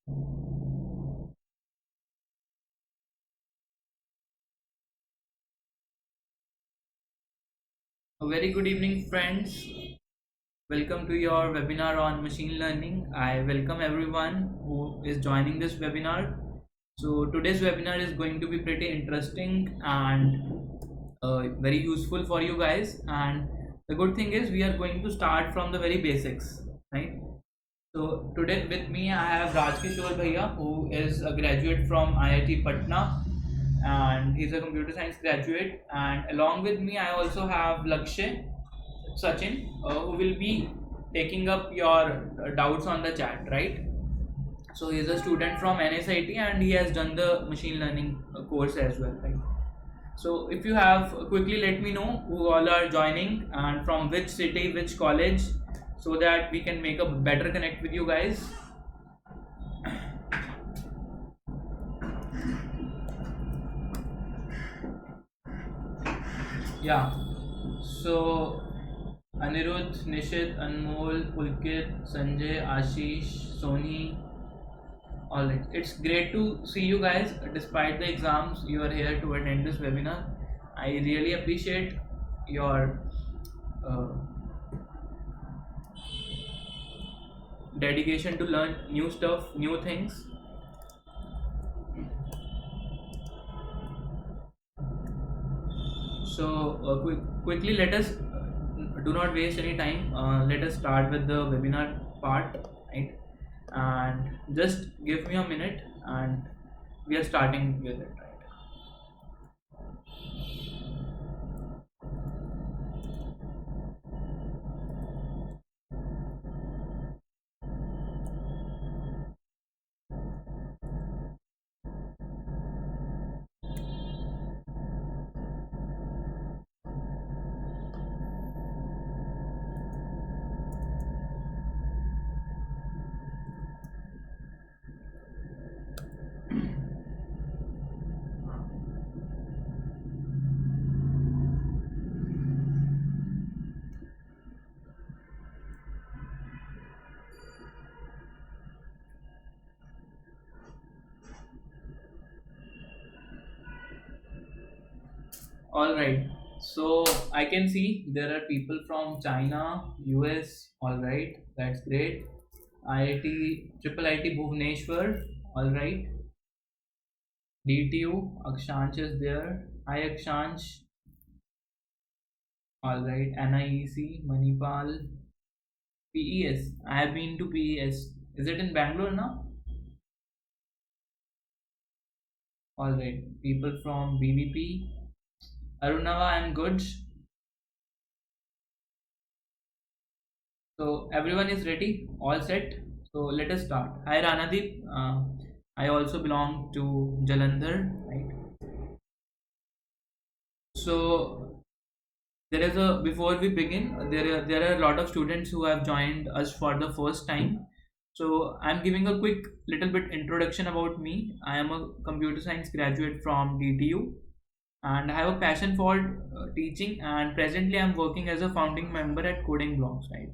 A very good evening, friends. Welcome to your webinar on machine learning. I welcome everyone who is joining this webinar. So, today's webinar is going to be pretty interesting and very useful for you guys. And the good thing is, we are going to start from the very basics, right? So, today with me, I have Rajkishore Bhaiya, who is a graduate from IIT Patna, and he's a computer science graduate. And along with me, I also have Lakshay Sachin, who will be taking up your doubts on the chat, right? So he's a student from NSIT and he has done the machine learning course as well, right? So if you have, quickly let me know who all are joining and from which city, which college, so that we can make a better connect with you guys. Yeah. So Anirudh, Nishit, Anmol, Pulkit, Sanjay, Ashish, Soni. Alright, it's great to see you guys. Despite the exams, you are here to attend this webinar. I really appreciate your uh, dedication to learn new stuff, new things. So quickly, let us do not waste any time. Let us start with the webinar part, right? And just give me a minute, and we are starting with it, right? All right. So I can see there are people from China, US. All right, that's great. IIT, Triple IT Bhubaneswar. All right. DTU, Akshansh is there. Hi Akshansh. All right. NIEC, Manipal, PES. I have been to PES. Is it in Bangalore now? All right. People from BVP. Arunava, I'm good. So everyone is ready, all set. So let us start. Hi Ranadeep. I also belong to Jalandhar, right? So there is a before we begin, there are a lot of students who have joined us for the first time. So I'm giving a quick little bit introduction about me. I am a computer science graduate from DTU, and I have a passion for teaching. And presently, I'm working as a founding member at Coding Blocks, right?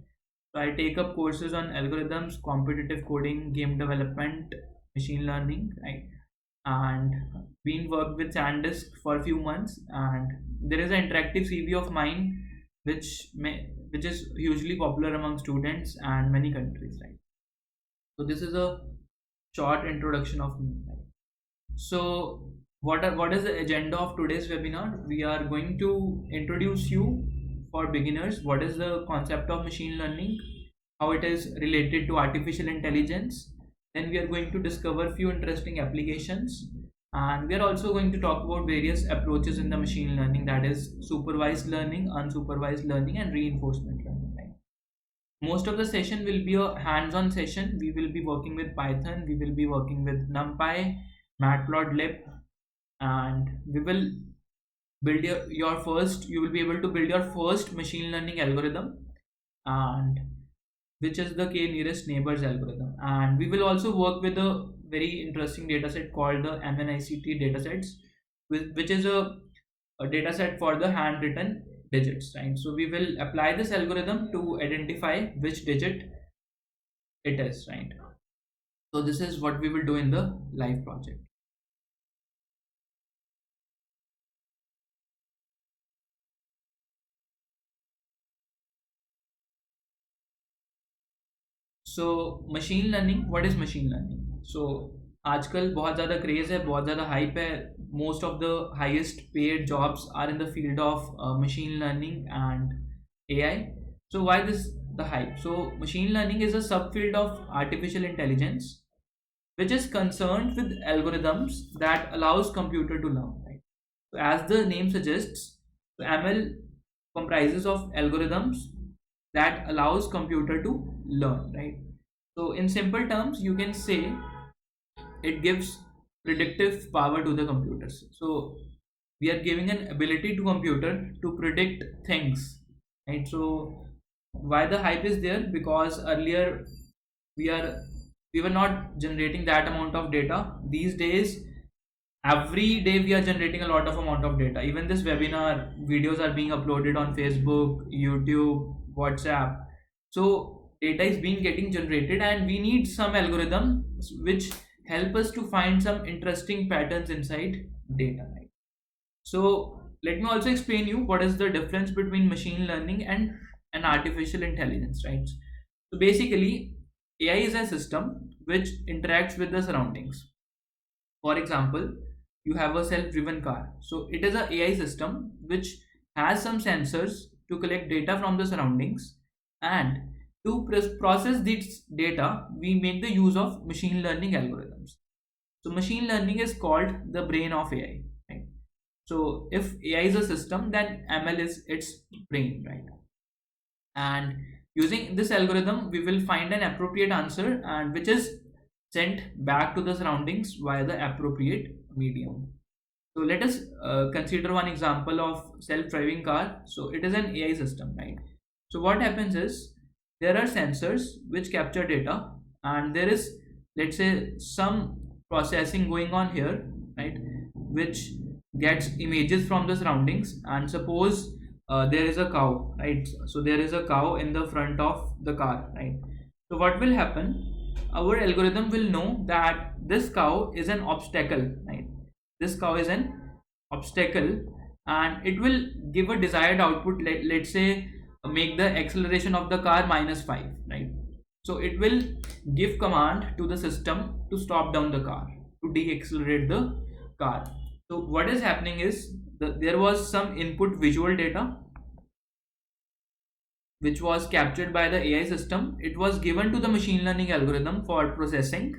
So I take up courses on algorithms, competitive coding, game development, machine learning, right? And been worked with SanDisk for a few months, and there is an interactive CV of mine, which is hugely popular among students and many countries, right? So this is a short introduction of me. Right? So what is the agenda of today's webinar? We are going to introduce you for beginners what is the concept of machine learning, how it is related to artificial intelligence. Then we are going to discover few interesting applications, and we are also going to talk about various approaches in the machine learning, that is supervised learning, unsupervised learning, and reinforcement learning. Right? Most of the session will be a hands-on session. We will be working with Python, we will be working with NumPy, Matplotlib, and we will build your first you will be able to build your first machine learning algorithm, and which is the k nearest neighbors algorithm. And we will also work with a very interesting dataset called the MNIST datasets, which is a dataset for the handwritten digits, right? So we will apply this algorithm to identify which digit it is, right? So this is what we will do in the live project. So machine learning, what is machine learning? So आजकल बहुत ज़्यादा craze है, बहुत ज़्यादा hype है. Most of the highest paid jobs are in the field of machine learning and AI. So why this the hype? So machine learning is a subfield of artificial intelligence which is concerned with algorithms that allows computer to learn, right? So as the name suggests, so ML comprises of algorithms that allows computer to learn, right? So in simple terms, you can say it gives predictive power to the computers. So we are giving an ability to computer to predict things, right? So why the hype is there? Because earlier we are we were not generating that amount of data. These days, every day we are generating a lot of amount of data. Even this webinar videos are being uploaded on Facebook, YouTube, WhatsApp. So data is being getting generated, and we need some algorithm which help us to find some interesting patterns inside data, right? So let me also explain you what is the difference between machine learning and an artificial intelligence, right? So basically, AI is a system which interacts with the surroundings. For example, you have a self-driven car. So it is a AI system which has some sensors to collect data from the surroundings, and to process this data, we make the use of machine learning algorithms. So machine learning is called the brain of AI, right? So if AI is a system, then ML is its brain, right? And using this algorithm, we will find an appropriate answer, and which is sent back to the surroundings via the appropriate medium. So let us consider one example of self-driving car. So it is an AI system, right? So what happens is there are sensors which capture data, and there is, let's say, some processing going on here, right, which gets images from the surroundings. And suppose there is a cow, right? So there is a cow in the front of the car, right? So what will happen? Our algorithm will know that this cow is an obstacle, right? This cow is an obstacle, and it will give a desired output. Let's say make the acceleration of the car -5, right? So it will give command to the system to stop down the car, to de-accelerate the car. So what is happening is there was some input visual data which was captured by the AI system. It was given to the machine learning algorithm for processing,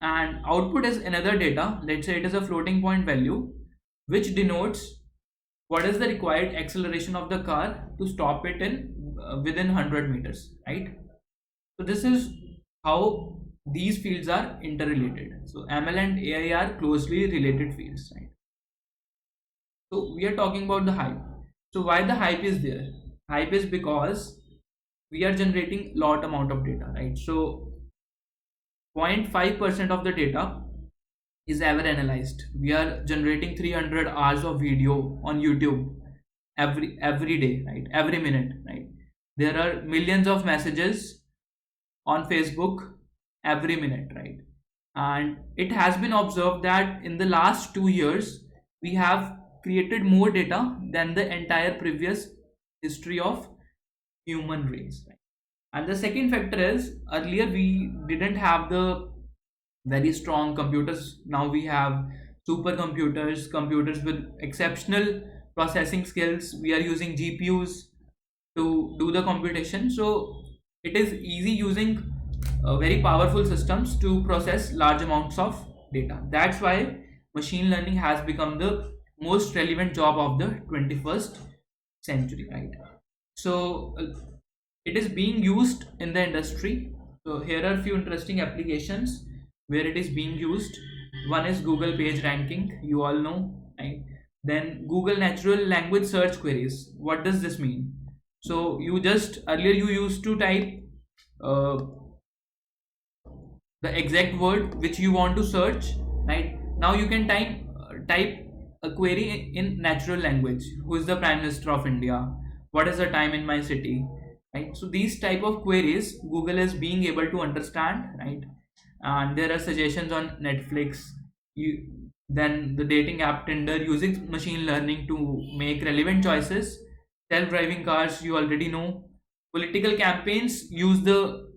and output is another data. Let's say it is a floating point value which denotes what is the required acceleration of the car to stop it in within 100 meters, right? So this is how these fields are interrelated. So ML and AI are closely related fields, right? So we are talking about the hype. So why the hype is there? Hype is because we are generating lot amount of data, right? So 0.5% of the data is ever analyzed. We are generating 300 hours of video on YouTube every day, right? Every minute, right? There are millions of messages on Facebook every minute, right? And it has been observed that in the last 2 years we have created more data than the entire previous history of human race, right? And the second factor is, earlier we didn't have the very strong computers. Now we have supercomputers, computers with exceptional processing skills. We are using GPUs to do the computation. So it is easy using very powerful systems to process large amounts of data. That's why machine learning has become the most relevant job of the 21st century, right? So it is being used in the industry. So here are a few interesting applications where it is being used. One is Google page ranking, you all know, right? Then Google natural language search queries. What does this mean? So you just earlier you used to type the exact word which you want to search, right? Now you can type a query in natural language. Who is the Prime Minister of India? What is the time in my city? Right? So these type of queries Google is being able to understand, right? and there are suggestions on Netflix. You then the dating app Tinder using machine learning to make relevant choices. Self-driving cars, you already know. Political campaigns use the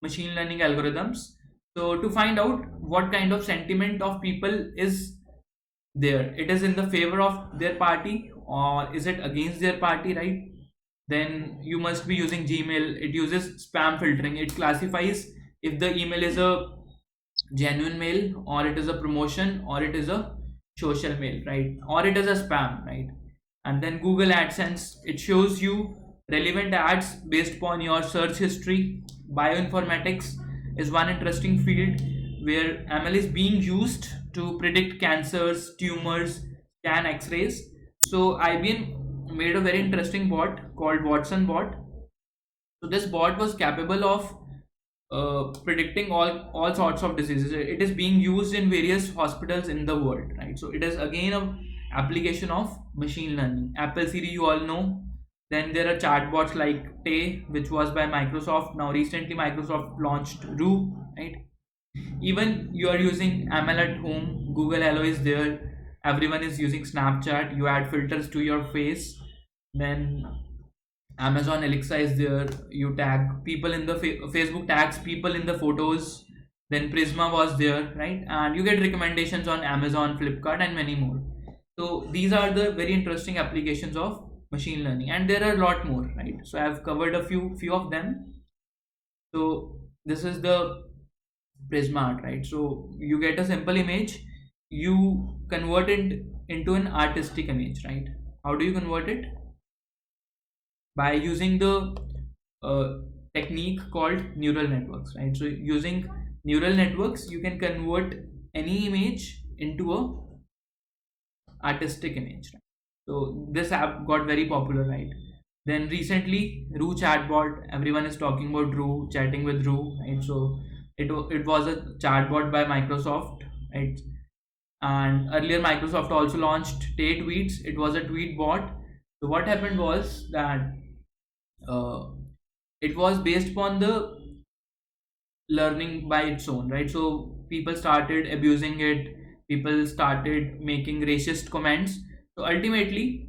machine learning algorithms, so to find out what kind of sentiment of people is there, it is in the favor of their party or is it against their party, right? Then you must be using Gmail. It uses spam filtering. It classifies if the email is a genuine mail or it is a promotion or it is a social mail, right? Or it is a spam, right? And then Google AdSense, it shows you relevant ads based upon your search history. Bioinformatics is one interesting field where ML is being used to predict cancers, tumors, scan x-rays. So IBM made a very interesting bot called Watson bot. So this bot was capable of predicting all sorts of diseases. It is being used in various hospitals in the world, right? So it is again a application of machine learning. Apple Siri, you all know. Then there are chatbots like Tay, which was by Microsoft. Now recently Microsoft launched Roo, right? Even you are using ML at home, Google Hello is there. Everyone is using Snapchat. You add filters to your face. Then Amazon Alexa is there. You tag people in the Facebook tags people in the photos. Then Prisma was there, right? And you get recommendations on Amazon, Flipkart, and many more. So these are the very interesting applications of machine learning, and there are a lot more, right? So I've covered a few of them. So this is the Prisma art, right? So you get a simple image, you convert it into an artistic image, right? How do you convert it? By using the uh, technique called neural networks, right? So using neural networks, you can convert any image into a artistic image, right? So this app got very popular, right? Then recently, Roo chatbot, everyone is talking about Roo, chatting with Roo, right? So it was a chatbot by Microsoft, right? And earlier Microsoft also launched Tay Tweets. It was a tweet bot. So what happened was that uh, it was based upon the learning by its own, right? So people started abusing it, people started making racist comments. So ultimately,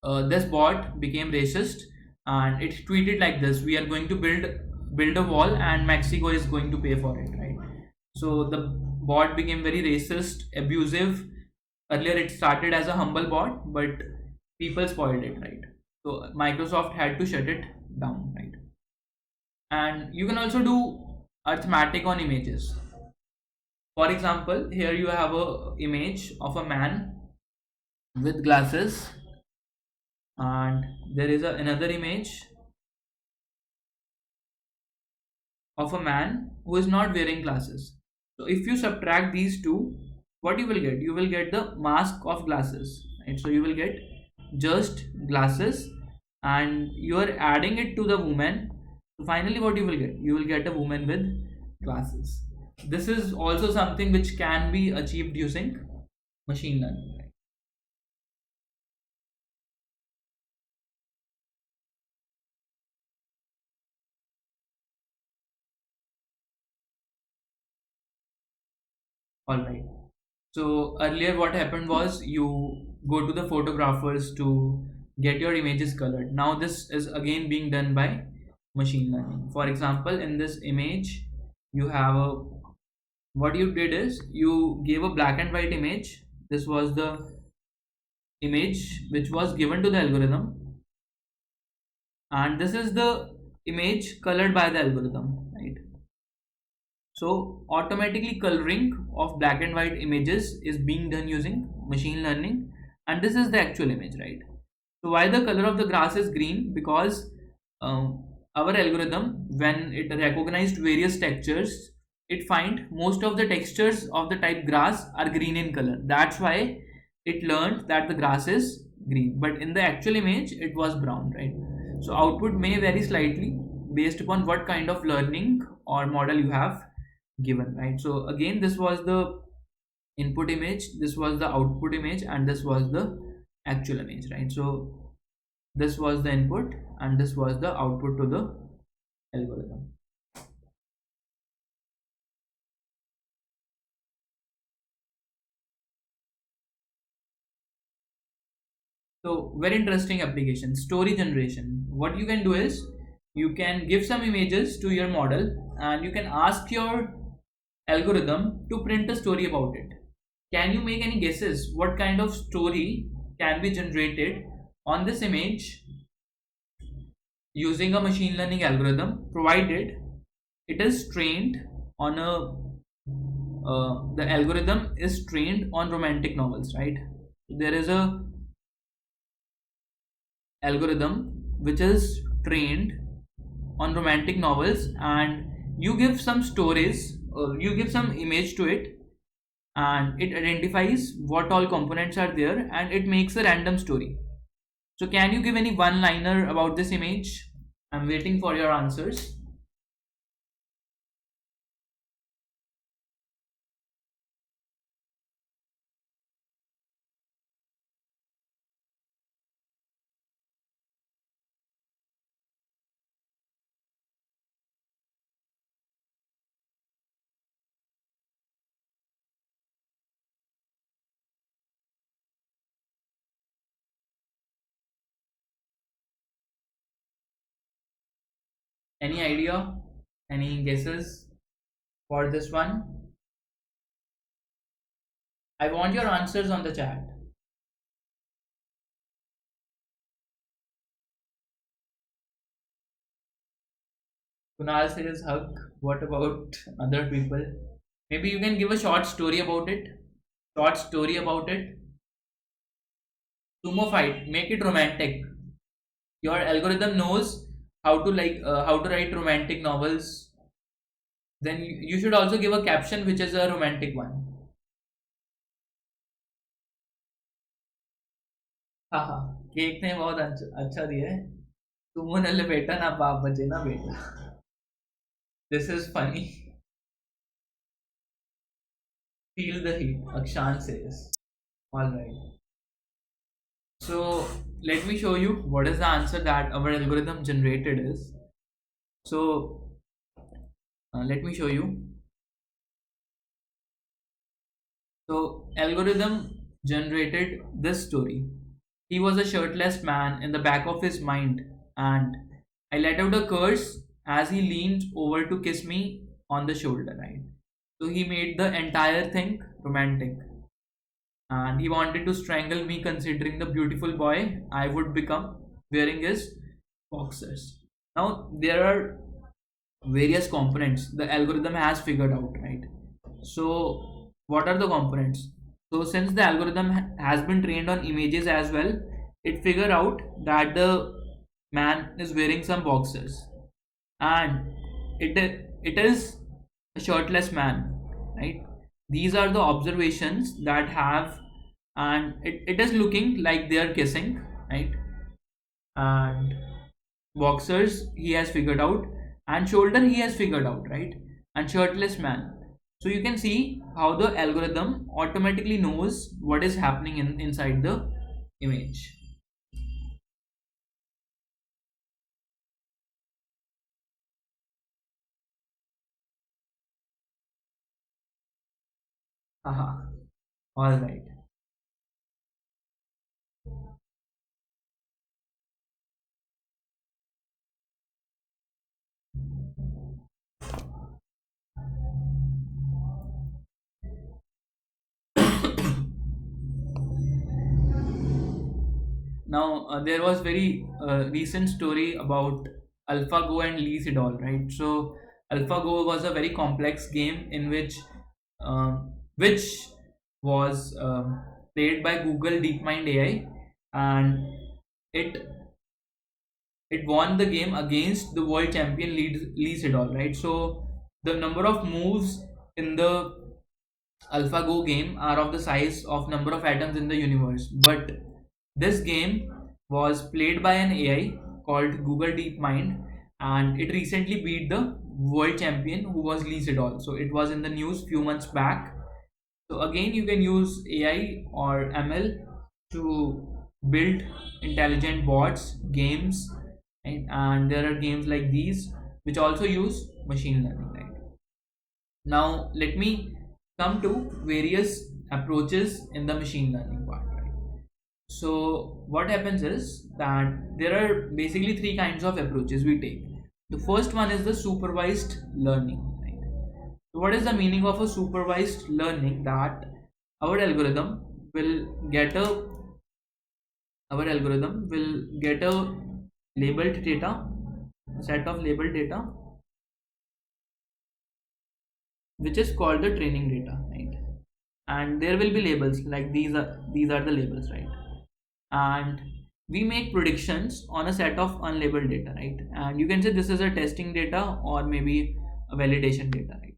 this bot became racist, and it tweeted like this: "We are going to build a wall, and Mexico is going to pay for it." Right? So the bot became very racist, abusive. Earlier, it started as a humble bot, but people spoiled it, right? So Microsoft had to shut it down, right? And you can also do arithmetic on images. For example, here you have a image of a man with glasses, and there is another image of a man who is not wearing glasses. So if you subtract these two, what you will get? You will get the mask of glasses, right? So you will get just glasses, and you are adding it to the woman. So finally, what you will get? You will get a woman with glasses. This is also something which can be achieved using machine learning. Right? All right. So earlier, what happened was you go to the photographers to get your images colored. Now this is again being done by machine learning. For example, in this image, you have a what you did is you gave a black and white image. This was the image which was given to the algorithm, and this is the image colored by the algorithm, right? So automatically coloring of black and white images is being done using machine learning, and this is the actual image, right? So why the color of the grass is green? Because our algorithm, when it recognized various textures, it find most of the textures of the type grass are green in color. That's why it learned that the grass is green. But in the actual image, it was brown, right? So output may vary slightly based upon what kind of learning or model you have given, right? So again, this was the input image, this was the output image, and this was the actual image, right? So this was the input and this was the output to the algorithm. So very interesting application. Story generation. What you can do is you can give some images to your model and you can ask your algorithm to print a story about it. Can you make any guesses what kind of story can be generated on this image using a machine learning algorithm, provided it is trained on a the algorithm is trained on romantic novels, right? There is a algorithm which is trained on romantic novels, and you give some stories, you give some image to it, and it identifies what all components are there, and it makes a random story. So can you give any one liner about this image? I'm waiting for your answers. Any idea? Any guesses for this one? I want your answers on the chat. Kunal says hug. What about other people? Maybe you can give a short story about it. Short story about it. Sumo fight. Make it romantic. Your algorithm knows how to write romantic novels. Then you should also give a caption which is a romantic one. हाँ हाँ, cake ने बहुत अच्छा दिया है. तुम नल्ले बेटा ना बाप बचे ना बेटा. This is funny. Feel the heat, Akshan says. Alright. So let me show you what is the answer that our algorithm generated is. So let me show you. So algorithm generated this story. He was a shirtless man in the back of his mind, and I let out a curse as he leaned over to kiss me on the shoulder, right? So he made the entire thing romantic, and he wanted to strangle me considering the beautiful boy I would become wearing his boxers. Now there are various components the algorithm has figured out, right? So what are the components? So since the algorithm has been trained on images as well, it figured out that the man is wearing some boxers, and it is a shirtless man, right? These are the observations that have, and it is looking like they are kissing, right? And boxers he has figured out, and shoulder he has figured out, right? And shirtless man. So you can see how the algorithm automatically knows what is happening inside the image. Haha. All right. Now there was very recent story about AlphaGo and Lee Sedol, right? So AlphaGo was a very complex game in which was played by Google DeepMind AI, and it it won the game against the world champion Lee Sedol, right? So the number of moves in the AlphaGo game are of the size of number of atoms in the universe. But this game was played by an AI called Google DeepMind, and it recently beat the world champion who was Lee Sedol. So it was in the news few months back. So again, you can use AI or ML to build intelligent bots, games, right? And there are games like these which also use machine learning, right? Now let me come to various approaches in the machine learning part, right? So what happens is that there are basically three kinds of approaches we take. The first one is the supervised learning. Right? So what is the meaning of a supervised learning? That our algorithm will get a labeled data, a set of labeled data, which is called the training data, right? And there will be labels like these are the labels, right? And we make predictions on a set of unlabeled data, right? And you can say this is a testing data or maybe a validation data, right?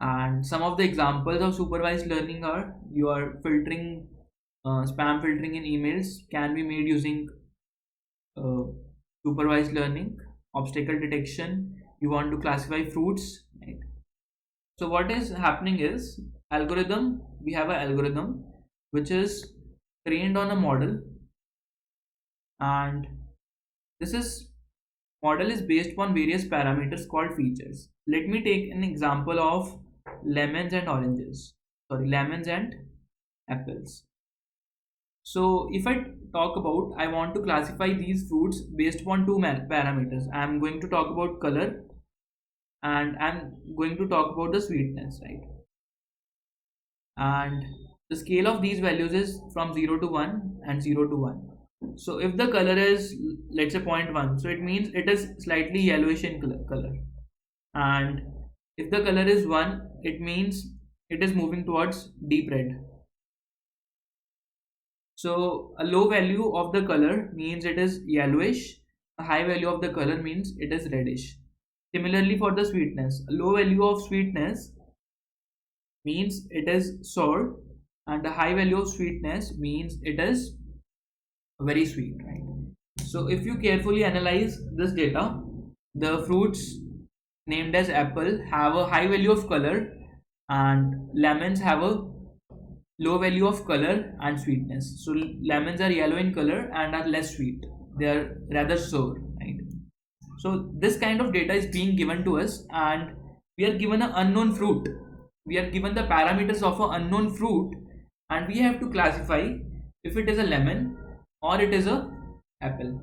And some of the examples of supervised learning are you are filtering, spam filtering in emails can be made using uh, supervised learning. Obstacle detection, you want to classify fruits, right? So what is happening is we have an algorithm which is trained on a model, and this is model is based upon various parameters called features. Let me take an example of lemons and oranges. Sorry, lemons and apples. So if I talk about, I want to classify these fruits based upon two parameters. I am going to talk about color and I'm going to talk about the sweetness, right? And the scale of these values is from 0 to 1 and 0 to 1. So if the color is, let's say, 0.1, so it means it is slightly yellowish in color. And if the color is 1, it means it is moving towards deep red. So a low value of the color means it is yellowish, a high value of the color means it is reddish. Similarly for the sweetness, a low value of sweetness means it is sour, and the high value of sweetness means it is very sweet, right? So if you carefully analyze this data, the fruits named as apple have a high value of color and lemons have a low value of color and sweetness. So lemons are yellow in color and are less sweet, they are rather sour, right? So this kind of data is being given to us, and we are given an unknown fruit. We are given the parameters of an unknown fruit, and we have to classify if it is a lemon or it is a apple.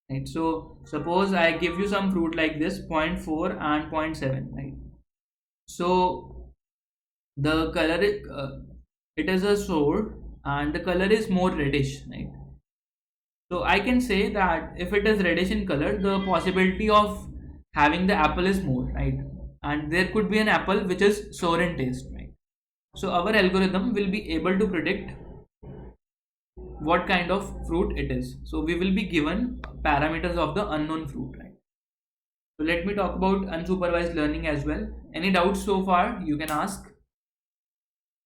Right? So suppose I give you some fruit like this, zero point 0.4 and zero point 0.7, right? So the color it is a sour and the color is more reddish, right? So I can say that if it is reddish in color, the possibility of having the apple is more, right? And there could be an apple which is sour in taste, right? So our algorithm will be able to predict what kind of fruit it is. So we will be given parameters of the unknown fruit, right? So let me talk about unsupervised learning as well. Any doubts so far you can ask.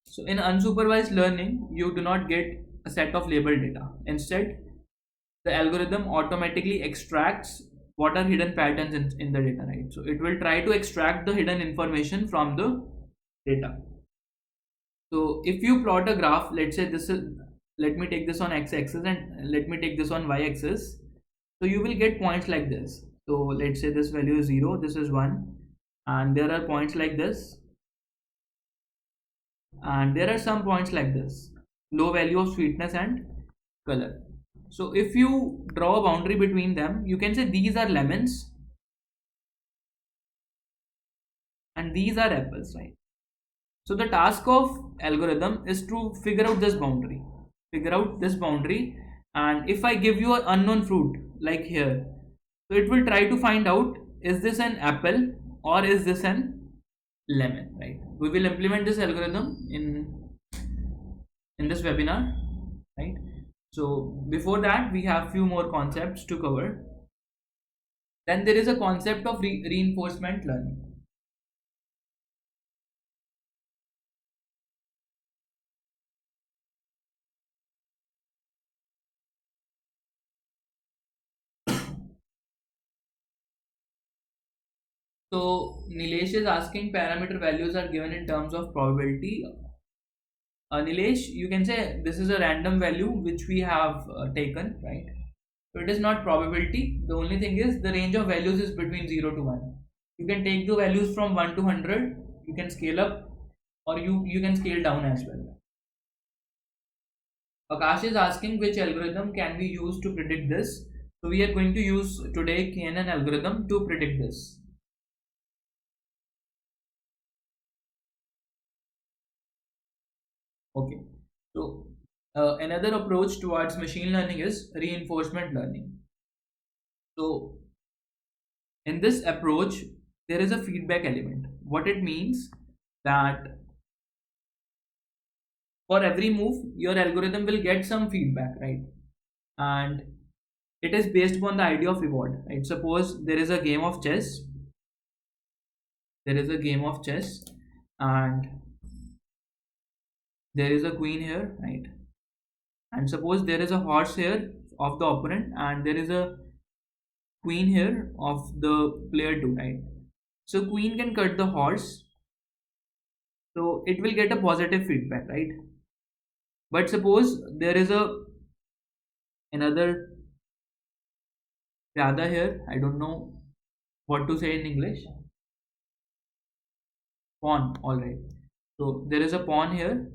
So in unsupervised learning, you do not get a set of labeled data. Instead, the algorithm automatically extracts what are hidden patterns in the data, right? So it will try to extract the hidden information from the data. So if you plot a graph, let's say this is, let me take this on x-axis and let me take this on y-axis. So you will get points like this. So let's say this value is 0, this is 1, and there are points like this, and there are some points like this, low value of sweetness and color. So if you draw a boundary between them, you can say these are lemons and these are apples, right? So the task of algorithm is to figure out this boundary, and if I give you an unknown fruit like here, so it will try to find out, is this an apple or is this an lemon, right? We will implement this algorithm in this webinar, right? So before that, we have few more concepts to cover. Then there is a concept of reinforcement learning. So Nilesh is asking parameter values are given in terms of probability. Nilesh, you can say this is a random value which we have taken, right? So it is not probability. The only thing is the range of values is between 0 to 1. You can take the values from 1 to 100, you can scale up, or you can scale down as well. Akash is asking which algorithm can we use to predict this. So we are going to use today KNN algorithm to predict this. Okay. So another approach towards machine learning is reinforcement learning. So in this approach, there is a feedback element. What it means that for every move, your algorithm will get some feedback, right? And it is based upon the idea of reward, right? Suppose there is a game of chess. There is a game of chess, and there is a queen here, right? And suppose there is a horse here of the opponent, and there is a queen here of the player 2, right? So queen can cut the horse, so it will get a positive feedback, right? But suppose there is a another Radha here, I don't know what to say in English. Pawn, alright. So there is a pawn here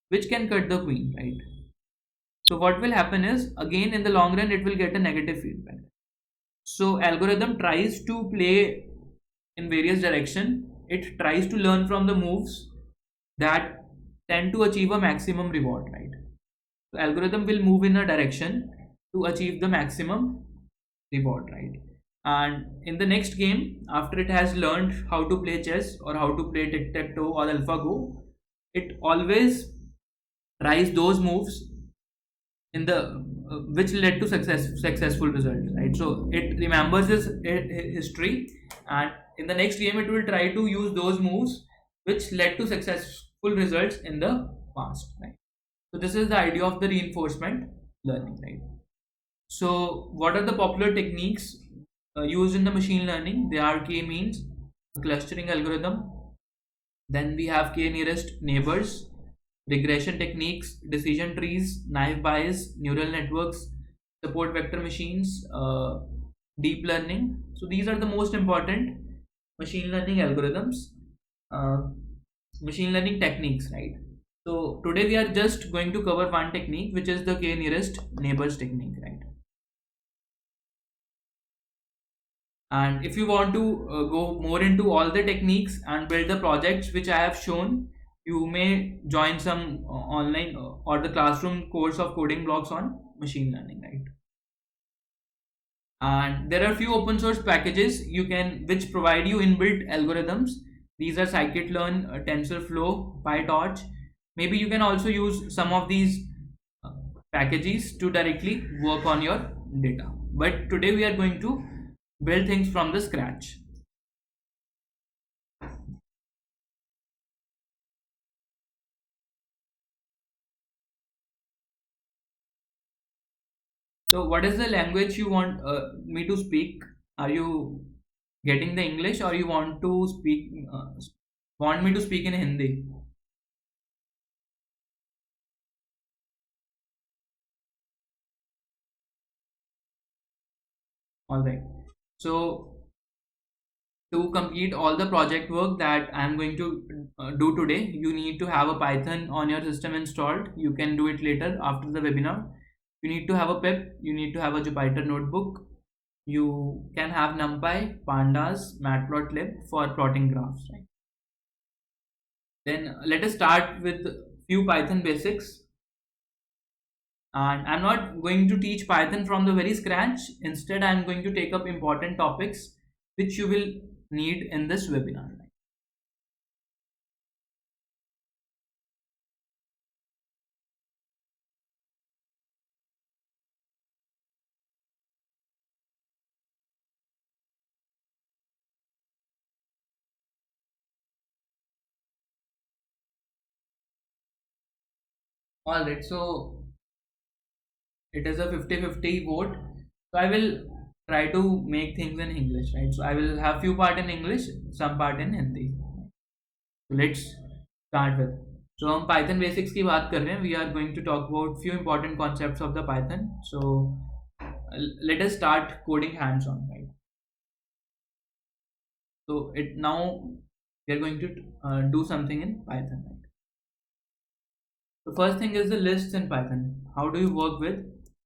which can cut the queen, right? So what will happen is, again in the long run it will get a negative feedback. So algorithm tries to play in various direction. It tries to learn from the moves that tend to achieve a maximum reward, right? So algorithm will move in a direction to achieve the maximum reward, right? And in the next game, after it has learned how to play chess or how to play tic-tac-toe or AlphaGo, it always tries those moves in the which led to successful results, right? So it remembers its history, and in the next game it will try to use those moves which led to successful results in the past, right? So this is the idea of the reinforcement learning, right? So what are the popular techniques used in the machine learning? They are k-means, clustering algorithm, then we have k-nearest neighbors, regression techniques, decision trees, naive Bayes, neural networks, support vector machines, deep learning. So these are the most important machine learning algorithms, uh, machine learning techniques, right? So today we are just going to cover one technique, which is the k-nearest neighbors technique, right? And if you want to go more into all the techniques and build the projects which I have shown, you may join some online or the classroom course of coding blocks on machine learning, right? And there are few open source packages you can which provide you inbuilt algorithms. These are scikit-learn, TensorFlow, PyTorch. Maybe you can also use some of these uh, packages to directly work on your data. But today we are going to build things from the scratch. So what is the language you want me to speak? Are you getting the English, or you want to speak want me to speak in Hindi? All right. So to complete all the project work that I'm going to do today, you need to have a Python on your system installed. You can do it later after the webinar. You need to have a pip, you need to have a Jupyter notebook, you can have NumPy, Pandas, Matplotlib for plotting graphs, right? Then let us start with few Python basics. And I'm not going to teach Python from the very scratch. Instead, I'm going to take up important topics which you will need in this webinar. All right, so it is a 50-50 vote. So I will try to make things in English, right? So I will have few part in English, some part in Hindi. So let's start with. So हम Python basics की बात कर रहे हैं. We are going to talk about few important concepts of the Python. So let us start coding hands-on, right? So it now we are going to do something in Python, right? The first thing is the lists in Python. How do you work with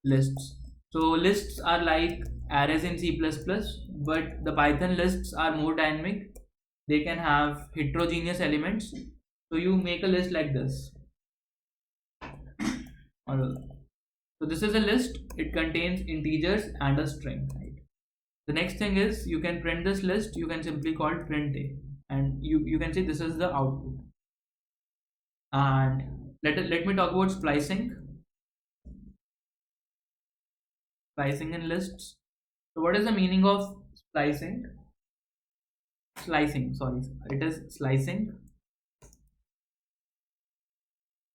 lists? So lists are like arrays in C++, but the Python lists are more dynamic. They can have heterogeneous elements. So you make a list like this. So this is a list. It contains integers and a string, right? The next thing is you can print this list. You can simply call print a, and you can say this is the output. And let me talk about splicing in lists. So what is the meaning of splicing? Slicing, sorry, it is slicing.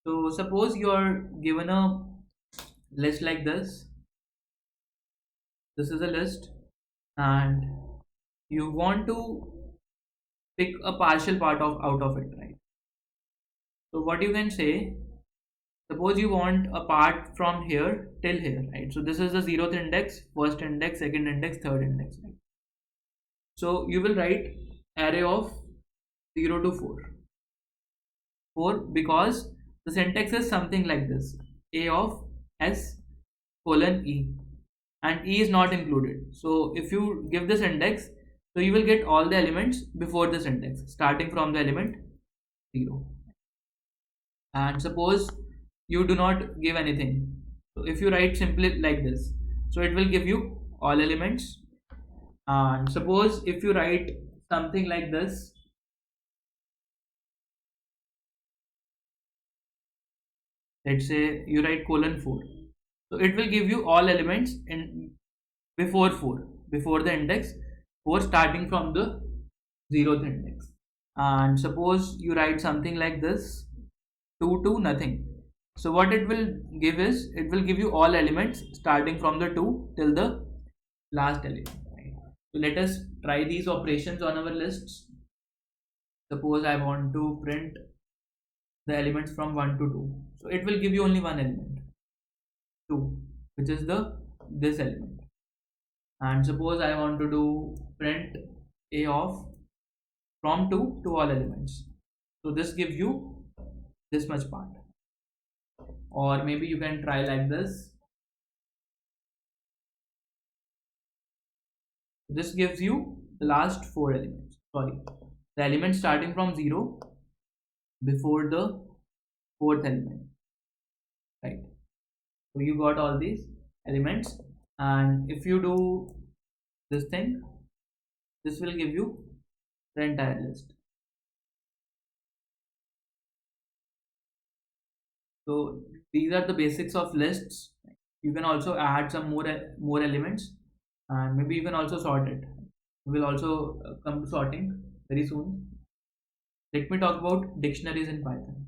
So suppose you are given a list like this. This is a list, and you want to pick a partial part of out of it, right? So what you can say, suppose you want a part from here till here, right? So this is the zeroth index, first index, second index, third index, right? So you will write array of 0 to 4. 4 because the syntax is something like this: a of s colon e, and e is not included. So if you give this index, so you will get all the elements before this index starting from the element 0. And suppose you do not give anything, so if you write simply like this, so it will give you all elements. And suppose if you write something like this, let's say you write colon 4, so it will give you all elements in before 4, before the index 4 starting from the 0th index. And suppose you write something like this, 2 to nothing, so what it will give is it will give you all elements starting from the 2 till the last element, right? So let us try these operations on our lists. Suppose I want to print the elements from 1 to 2, so it will give you only one element, 2, which is the this element. And suppose I want to do print a of from 2 to all elements, so this gives you this much part. Or maybe you can try like this gives you the last 4 elements, sorry, the element starting from 0 before the 4th element, right? So you got all these elements, and if you do this thing, this will give you the entire list. So these are the basics of lists. You can also add some more elements, and maybe you can also sort it. We will also come to sorting very soon. Let me talk about dictionaries in Python.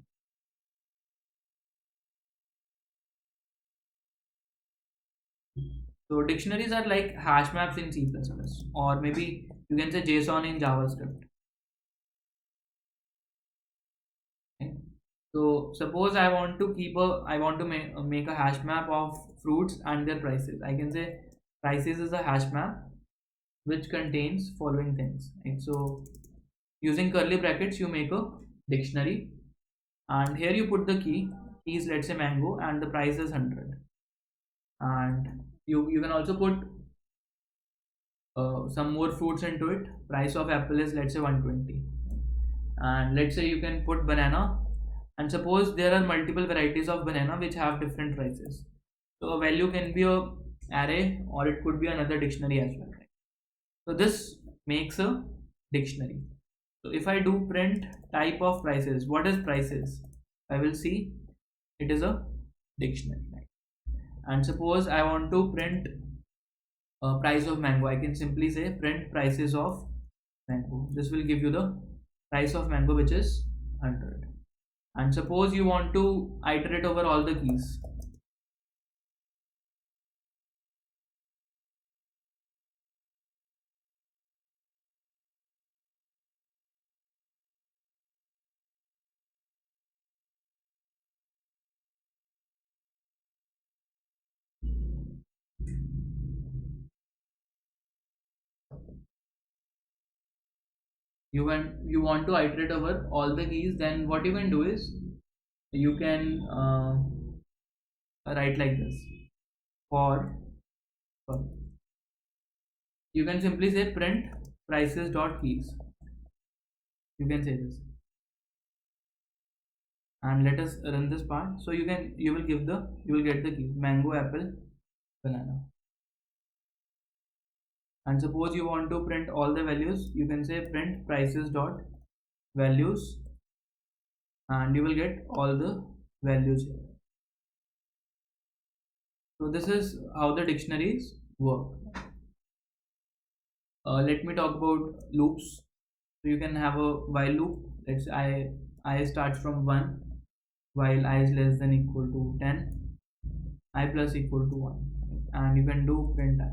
So dictionaries are like hash maps in C++, or maybe you can say JSON in JavaScript. Okay? So suppose I want to make a hash map of fruits and their prices. I can say prices is a hash map which contains following things. Right? So using curly brackets, you make a dictionary, and here you put the key. Key is, let's say, mango, and the price is 100. And you can also put some more fruits into it. Price of apple is, let's say, 120. And let's say you can put banana, and suppose there are multiple varieties of banana which have different prices. So a value can be a array, or it could be another dictionary as well. Right? So this makes a dictionary. So if I do print type of prices, what is prices? I will see it is a dictionary. Right? And suppose I want to print price of mango, I can simply say print prices of mango. This will give you the price of mango, which is 100. And suppose you want to iterate over all the keys. you want to iterate over all the keys, then what you can do is you can write like this: for, sorry, you can simply say print prices dot keys. You can say this, and let us run this part. So you will get the keys: mango, apple, banana. And suppose you want to print all the values, you can say print prices dot values, and you will get all the values here. So this is how the dictionaries work. Let me talk about loops. So you can have a while loop. Let's say I starts from 1 while I is less than equal to 10, I plus equal to 1, and you can do print I.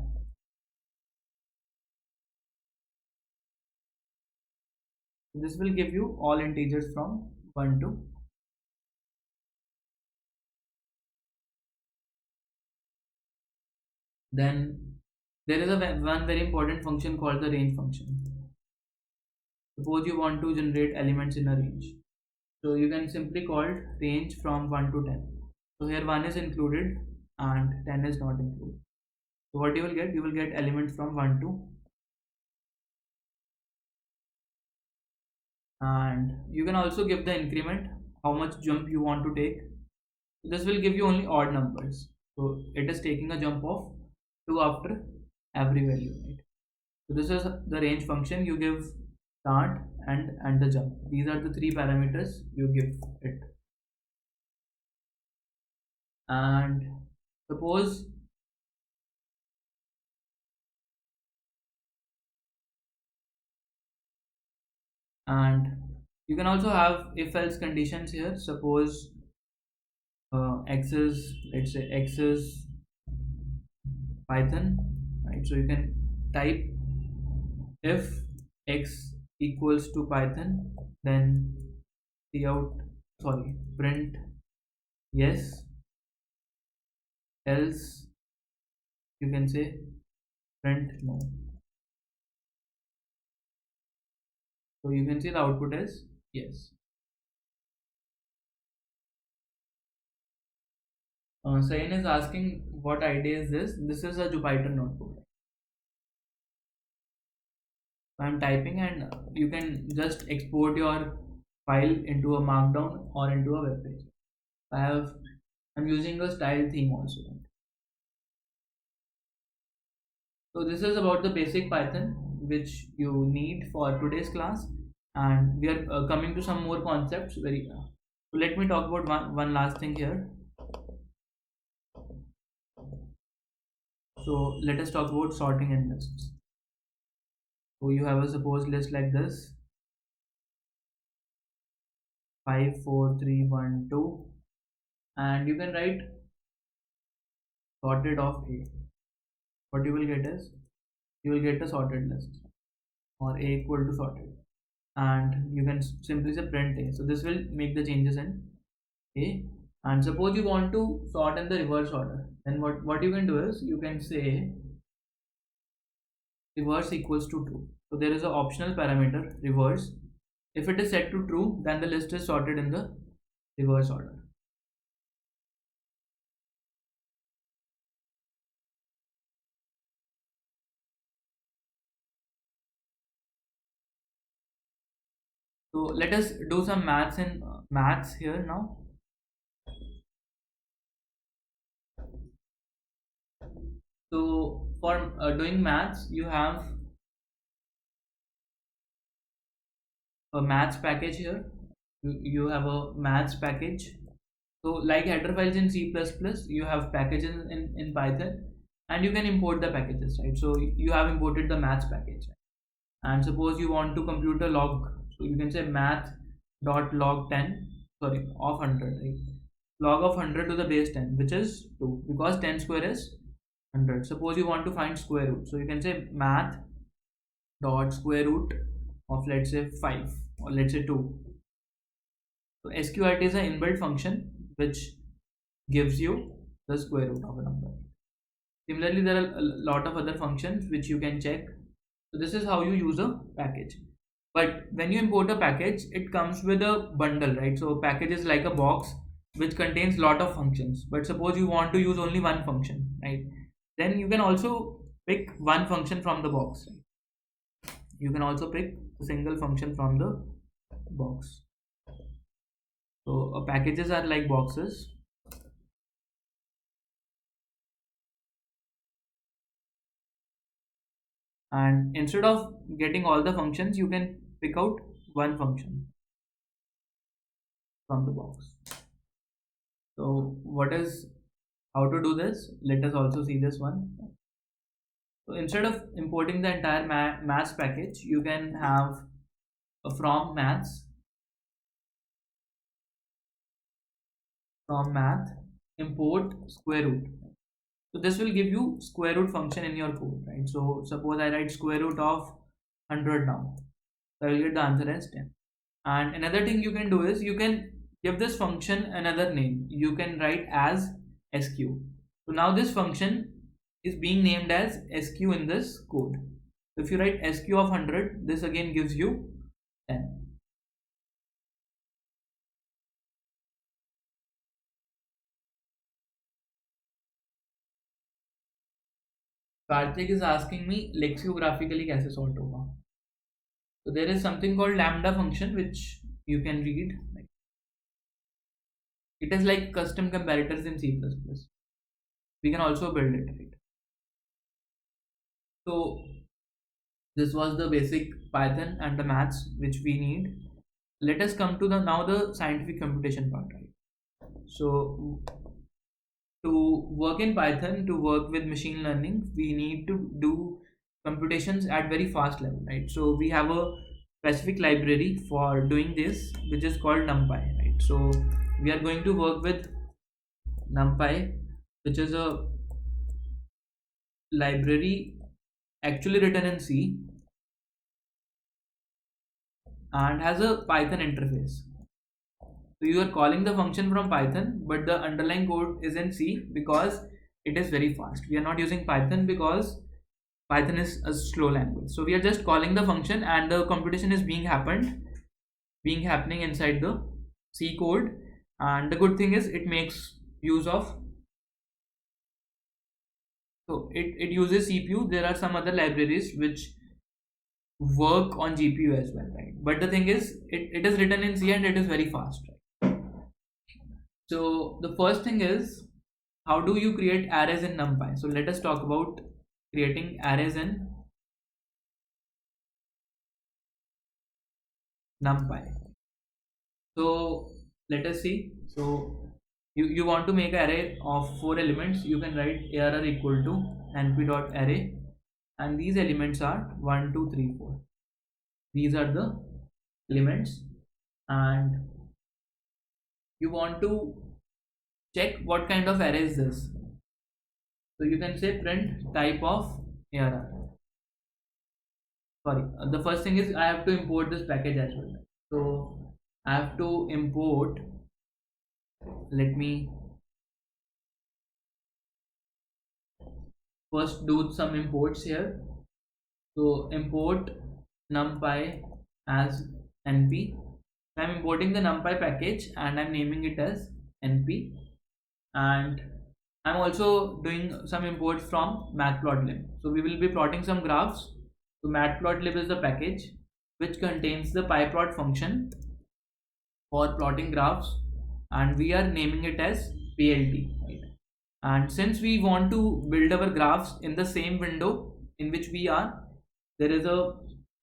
This will give you all integers from 1 to. Then there is one very important function called the range function. Suppose you want to generate elements in a range, so you can simply call range from 1 to 10. So here 1 is included and 10 is not included. So what you will get elements from 1 to, and you can also give the increment, how much jump you want to take. This will give you only odd numbers, so it is taking a jump of 2 after every value, right? So this is the range function. You give start and the jump. These are the three parameters you give it. And suppose and you can also have if else conditions here. Suppose x is, let's say x is Python, right? So you can type if x equals to Python, then print yes, else you can say print no. So you can see the output is yes. Sayan is asking what idea is this? This is a Jupyter notebook. I'm typing, and you can just export your file into a markdown or into a web page. I'm using a style theme also. So this is about the basic Python which you need for today's class, and we are coming to some more concepts so let me talk about one last thing here. So let us talk about sorting and lists. So you have a suppose list like this: 5 4 3 1 2, and you can write sorted of A. What you will get is you will get a sorted list, or A equal to sorted, and you can simply say print A. So this will make the changes in A. And suppose you want to sort in the reverse order, then what you can do is you can say reverse equals to true. So there is an optional parameter reverse. If it is set to true, then the list is sorted in the reverse order. So let us do some maths here now. So for doing maths, you have a maths package here. You have a maths package. So like header files in C++, you have packages in Python, and you can import the packages, right? So you have imported the maths package, right? And suppose you want to compute a log, so you can say math.log 10, sorry, of 100, right? Log of 100 to the base 10, which is 2, because 10 square is 100. Suppose you want to find square root, so you can say math dot square root of, let's say, 5, or let's say 2. So sqrt is an inbuilt function which gives you the square root of a number. Similarly, there are a lot of other functions which you can check. So this is how you use a package. But when you import a package, it comes with a bundle, right? So package is like a box which contains lot of functions. But suppose you want to use only one function, right? Then you can also pick one function from the box. You can also pick a single function from the box. So packages are like boxes, and instead of getting all the functions, you can pick out one function from the box. So what is how to do this? Let us also see this one. So instead of importing the entire maths package, you can have a from math import square root. So this will give you square root function in your code, right? So suppose I write square root of 100 now, so I will get the answer as 10. And another thing you can do is you can give this function another name. You can write as sq. So now this function is being named as sq in this code. So if you write sq of 100, this again gives you 10. Karthik is asking me lexicographically कैसे sort होगा. So there is something called lambda function which you can read. It is like custom comparators in C++. We can also build it, right? So this was the basic Python and the maths which we need. Let us come to the scientific computation part, right? So to work in Python, to work with machine learning, we need to do computations at very fast level, right? So we have a specific library for doing this, which is called NumPy, right? So we are going to work with NumPy, which is a library actually written in C and has a Python interface. So you are calling the function from Python, but the underlying code is in C because it is very fast. We are not using Python because Python is a slow language. So we are just calling the function and the computation is being happening inside the C code. And the good thing is it makes use of, so it uses CPU. There are some other libraries which work on GPU as well, right? But the thing is it is written in C and it is very fast, right? So the first thing is, how do you create arrays in NumPy? So let us talk about creating arrays in NumPy. So let us see. So you want to make an array of 4 elements. You can write arr equal to np.array, and these elements are 1 2 3 4. These are the elements, and you want to check what kind of array is this. So you can say print type of arr. Sorry, the first thing is I have to import this package as well. So I have to import, let me first do some imports here. So import numpy as np. So I'm importing the numpy package and I'm naming it as np, and I'm also doing some imports from Matplotlib. So we will be plotting some graphs. So Matplotlib is the package which contains the pyplot function for plotting graphs, and we are naming it as plt, right? And since we want to build our graphs in the same window in which we are, there is a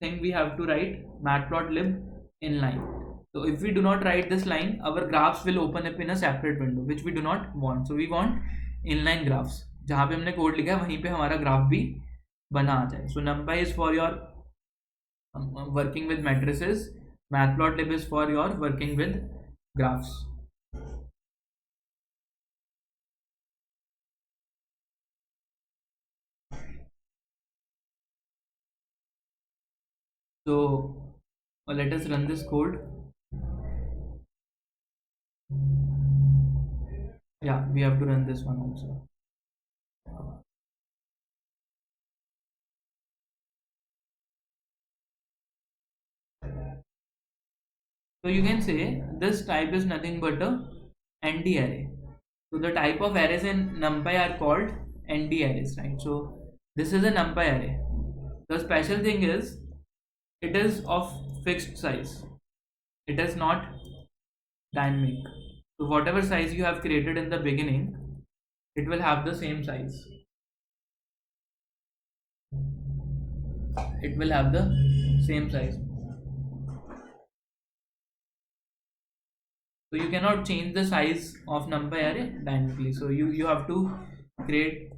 thing we have to write matplotlib inline. So if we do not write this line, our graphs will open up in a separate window, which we do not want. So we want inline graphs, जहाँ पे हमने code लिखा है वहीं पे हमारा graph भी बना आ जाए. So NumPy is for your working with matrices. Matplotlib is for your working with graphs. So let us run this code. Yeah, we have to run this one also. So you can say this type is nothing but a ND array. So the type of arrays in NumPy are called ND arrays, right? So this is a NumPy array. The special thing is it is of fixed size. It is not dynamic. So whatever size you have created in the beginning, it will have the same size. It will have the same size. So you cannot change the size of NumPy array dynamically. So you have to create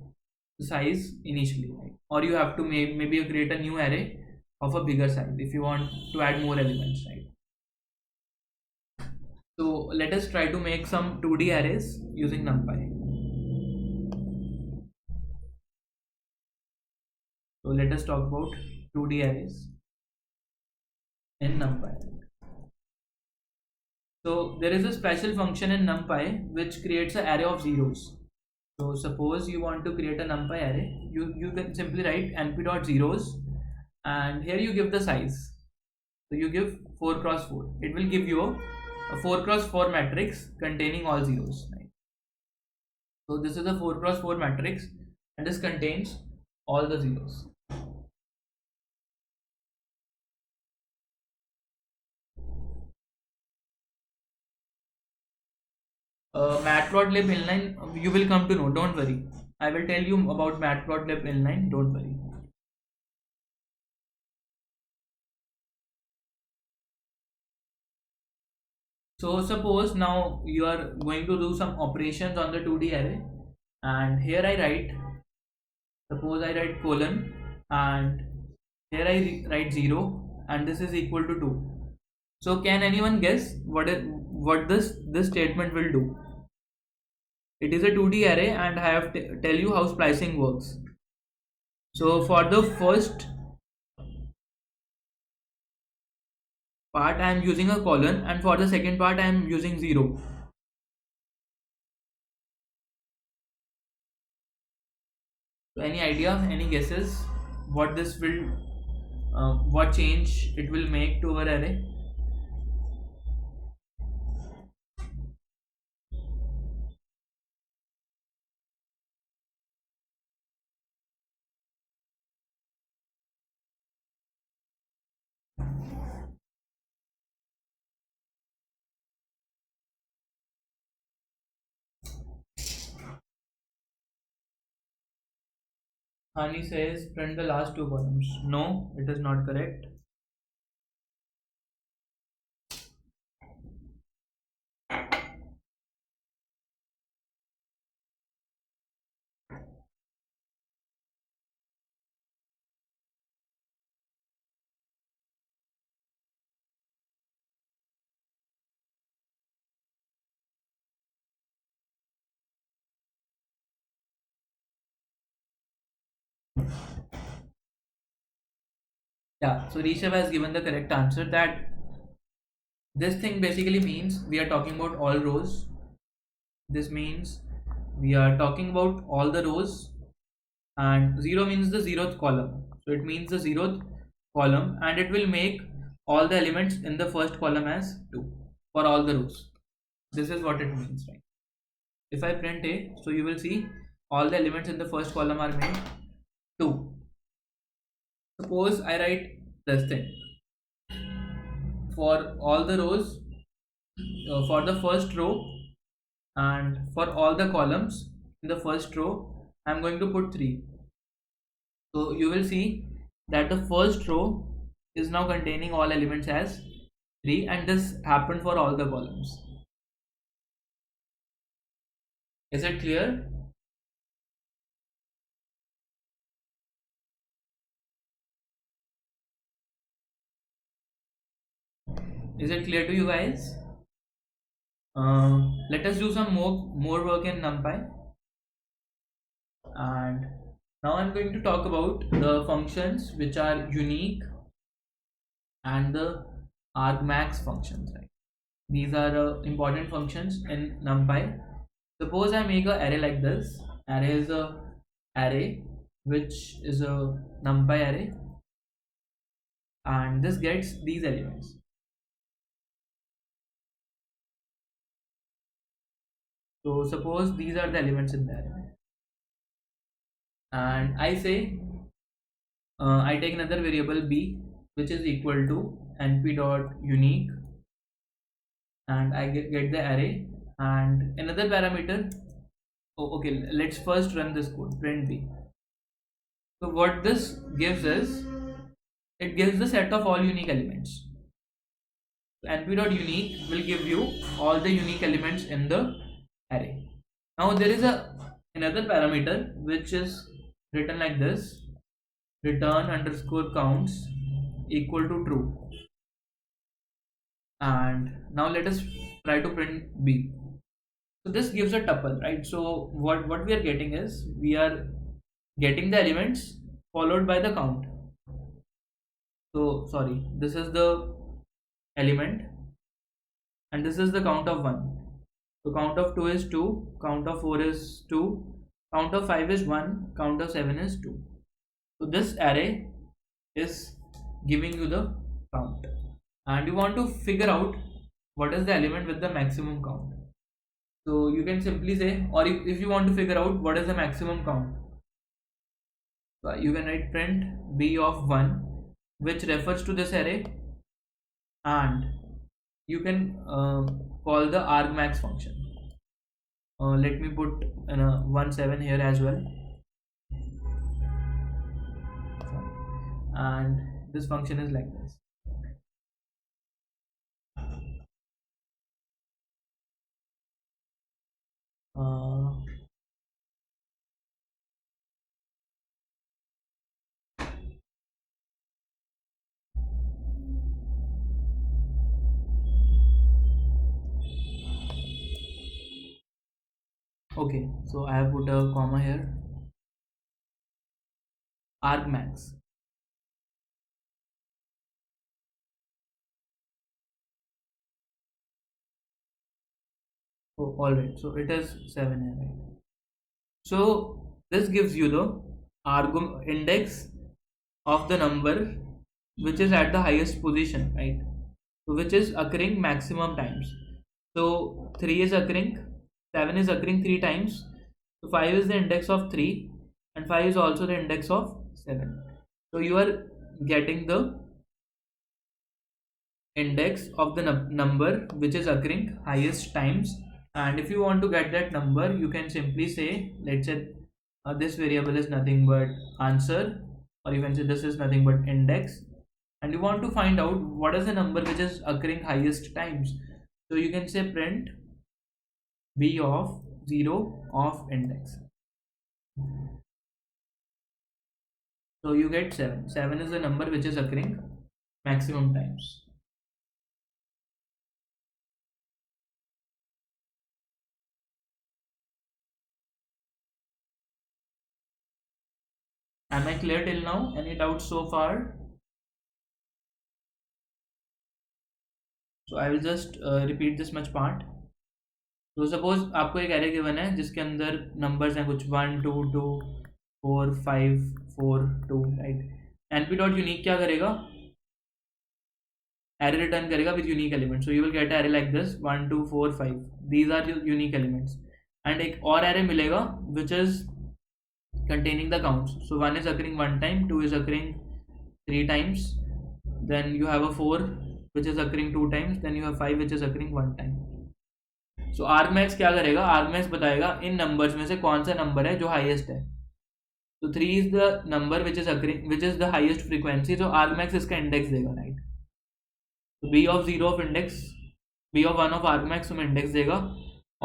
the size initially, right? Or you have to maybe create a new array of a bigger size if you want to add more elements, right? So let us try to make some 2D arrays using NumPy. So let us talk about 2D arrays in NumPy. So there is a special function in NumPy which creates an array of zeros. So suppose you want to create a NumPy array, you can simply write np.zeros and here you give the size. So you give 4 cross 4. It will give you a 4 cross 4 matrix containing all zeros. Right? So this is a 4 cross 4 matrix and this contains all the zeros. Matplotlib inline you will come to know, don't worry. I will tell you about Matplotlib inline, don't worry. So suppose now you are going to do some operations on the 2D array and here I write, suppose I write colon and here I write 0 and this is equal to 2. So can anyone guess what this statement will do? It is a 2D array and I have to tell you how splicing works. So for the first part I am using a colon and for the second part I am using 0. So any idea, any guesses what this will what change it will make to our array? Hani says print the last two columns. No, it is not correct. Yeah, so Rishabh has given the correct answer that this thing basically means we are talking about all rows. This means we are talking about all the rows and 0 means the 0th column. So it means the 0th column and it will make all the elements in the first column as 2 for all the rows. This is what it means, right? If I print A, so you will see all the elements in the first column are made 2. Suppose I write this thing for all the rows for the first row and for all the columns in the first row I'm going to put 3. So you will see that the first row is now containing all elements as 3 and this happened for all the columns. Is it clear? Is it clear to you guys? Let us do some more work in NumPy. And now I'm going to talk about the functions which are unique and the argmax functions. Right? These are important functions in NumPy. Suppose I make an array like this. Array is a array which is a NumPy array, and this gets these elements. So suppose these are the elements in the array, and I say I take another variable b, which is equal to np dot unique, and I get the array and another parameter. Oh, okay, let's first run this code, print b. So what this gives is, it gives the set of all unique elements. So np.unique will give you all the unique elements in the array. Now there is another parameter which is written like this: return underscore counts equal to true. And now let us try to print b. So this gives a tuple, right? So what we are getting is, we are getting the elements followed by the count. So sorry, this is the element and this is the count of 1. So count of 2 is 2, count of 4 is 2, count of 5 is 1, count of 7 is 2. So this array is giving you the count, and you want to figure out what is the element with the maximum count. So you can simply say, or if you want to figure out what is the maximum count, so you can write print b of 1, which refers to this array, and you can call the argmax function. Let me put 1 7 here as well, and this function is like this. uh, okay, so I have put a comma here. Argmax. Oh, all right, so it is 7 here, right? So this gives you the index of the number which is at the highest position, right? So which is occurring maximum times. So 3 is occurring, 7 is occurring 3 times, so 5 is the index of 3 and 5 is also the index of 7. So you are getting the index of the number which is occurring highest times. And if you want to get that number, you can simply say, let's say this variable is nothing but answer, or you can say this is nothing but index, and you want to find out what is the number which is occurring highest times. So you can say print b of 0 of index. So you get 7. 7 is the number which is occurring maximum times. Am I clear till now? Any doubts so far? So I will just repeat this much part. तो suppose आपको एक array given है जिसके अंदर numbers हैं कुछ 1 2 2 4 5 4 2, right? np dot unique क्या करेगा? एरे रिटर्न करेगा with unique element. So you will get array like this 1 2 4 5. These are unique elements. And एक और एरे मिलेगा which is containing the counts. So 1 is occurring 1 time, 2 is occurring 3 times, then you have a 4 which is occurring 2 times, then you have 5 which is occurring 1 time. So argmax क्या करेगा? argmax बताएगा इन numbers में से कौन सा number है जो highest है. So 3 is the number which is occurring, which is the highest frequency. So argmax इसका index देगा, right? So b of 0 of index, b of 1 of argmax तुम्हें index देगा,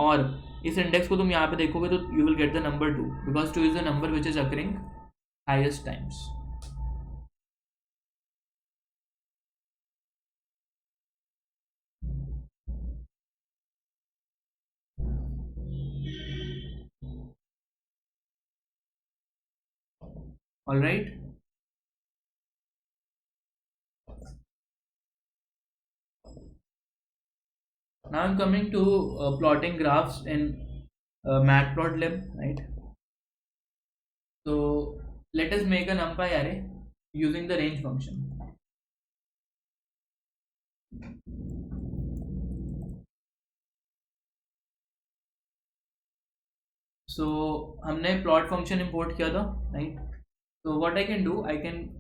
और इस इंडेक्स को तुम यहाँ पे देखोगे तो you will get the number 2, because 2 is the number which is occurring highest times. All right. Now I'm coming to plotting graphs in Matplotlib, right? So let us make a NumPy array using the range function. So हमने plot function import किया था, right? So what I can do, I can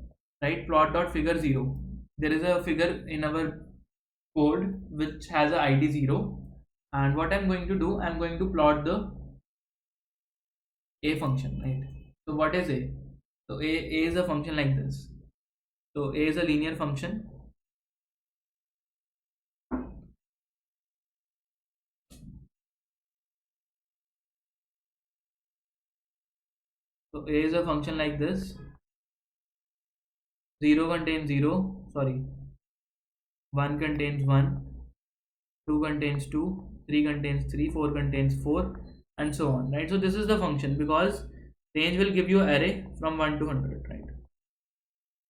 write plot dot figure 0. There is a figure in our code which has a id 0, and what I'm going to do, I'm going to plot the a function, right? So what is a? So a is a function like this. So a is a linear function. So a is a function like this. 0 contains 0, sorry, 1 contains 1, 2 contains 2, 3 contains 3, 4 contains 4, and so on, right? So this is the function, because range will give you array from 1 to 100, right?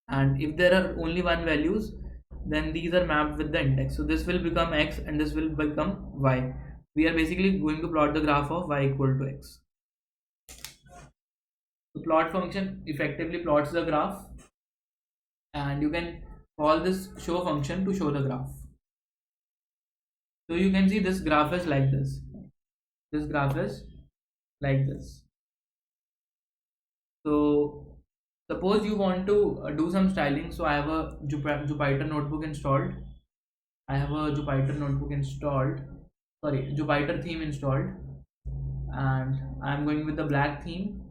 And if there are only one values, then these are mapped with the index. So this will become x and this will become y. We are basically going to plot the graph of y equal to x. The plot function effectively plots the graph, and you can call this show function to show the graph. So you can see this graph is like this. This graph is like this. So suppose you want to do some styling. So I have a Jupyter notebook installed. Jupyter theme installed, and I'm going with the black theme.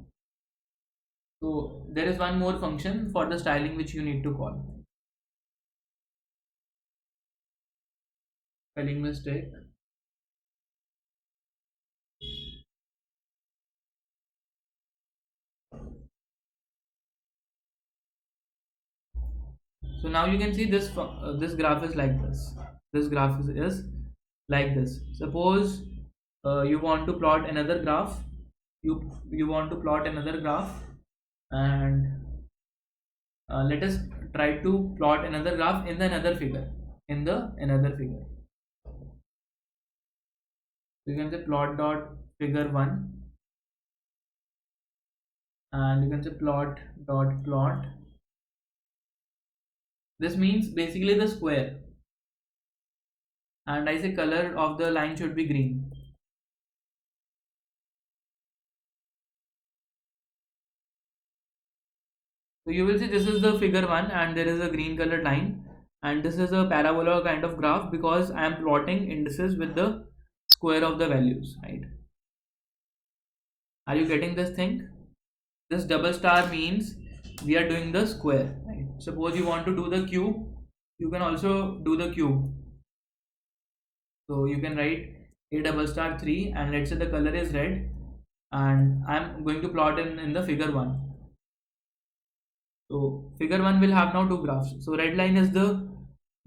So there is one more function for the styling which you need to call. Spelling mistake. So now you can see this this graph is like this. This graph is like this. Suppose you want to plot another graph. You want to plot another graph, and let us try to plot another graph in the another figure. You can say plot dot figure 1, and you can say plot dot plot. This means basically the square, and I say color of the line should be green. So you will see this is the figure 1 and there is a green colored line, and this is a parabola kind of graph because I am plotting indices with the square of the values, right? Are you getting this thing? This double star means we are doing the square, right? Suppose you want to do the cube, you can also do the cube. So you can write a double star 3, and let's say the color is red, and I'm going to plot in the figure 1. So figure 1 will have now two graphs. So red line is the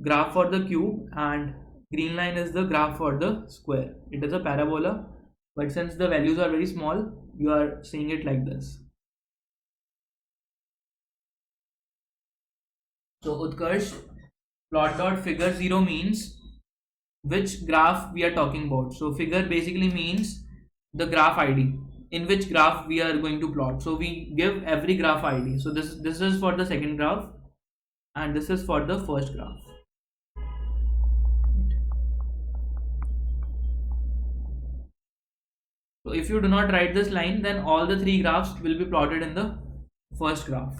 graph for the cube and green line is the graph for the square. It is a parabola, but since the values are very small, you are seeing it like this. So Utkarsh, plot dot figure 0 means which graph we are talking about. So figure basically means the graph ID, in which graph we are going to plot. So we give every graph ID. So this is for the second graph, and this is for the first graph. So if you do not write this line, then all the three graphs will be plotted in the first graph.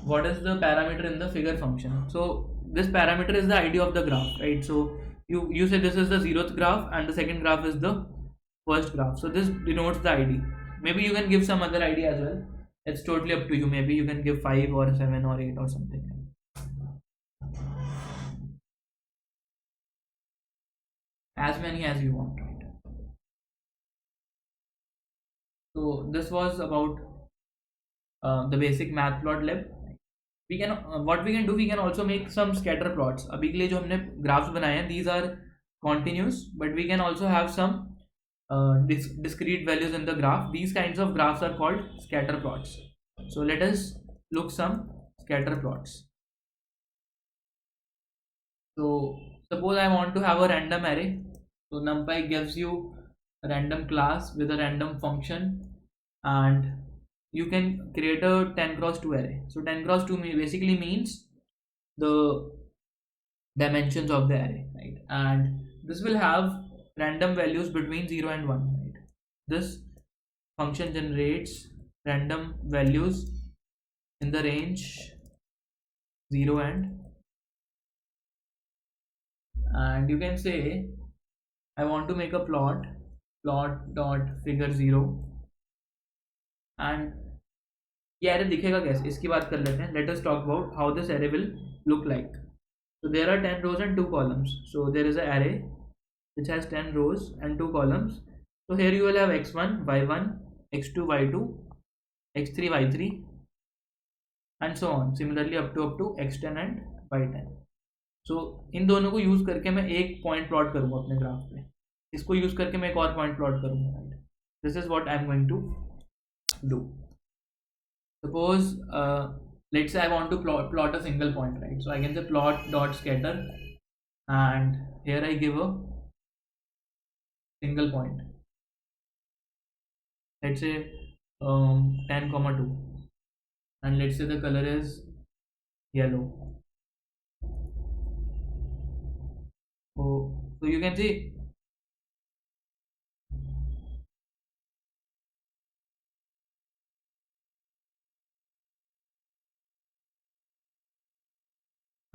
What is the parameter in the figure function? So this parameter is the ID of the graph, right? So you say this is the 0th graph and the second graph is the first graph. So this denotes the ID. Maybe you can give some other ID as well. It's totally up to you. Maybe you can give 5 or 7 or 8 or something. As many as you want, right? So this was about the basic Matplotlib. We can what we can do, we can also make some scatter plots. अभी के लिए जो हमने graphs बनाए हैं, these are continuous, but we can also have some discrete values in the graph. These kinds of graphs are called scatter plots. So let us look some scatter plots. So suppose I want to have a random array. So NumPy gives you a random class with a random function, and you can create a 10 cross 2 array. So 10 cross 2 basically means the dimensions of the array, right? And this will have random values between 0 and 1, right? This function generates random values in the range 0 and you can say I want to make a plot dot figure 0 and ये array दिखेगा कैसे इसकी बात कर लेते हैं. Let us talk about how this array will look like. So there are 10 rows and 2 columns. So there is an array which has 10 rows and 2 columns. So here you will have x1 y1 x2 y2 x3 y3 and so on, similarly up to x10 and y10. So इन दोनों को use करके मैं एक point plot करूंगा अपने graph पे, इसको use करके मैं एक और पॉइंट प्लॉट करूंगा, right. This is what I am going to do. Suppose let's say I want to plot a single point, right? So I can say plot dot scatter and here I give a single point, let's say 10 comma 2 and let's say the color is yellow. So you can see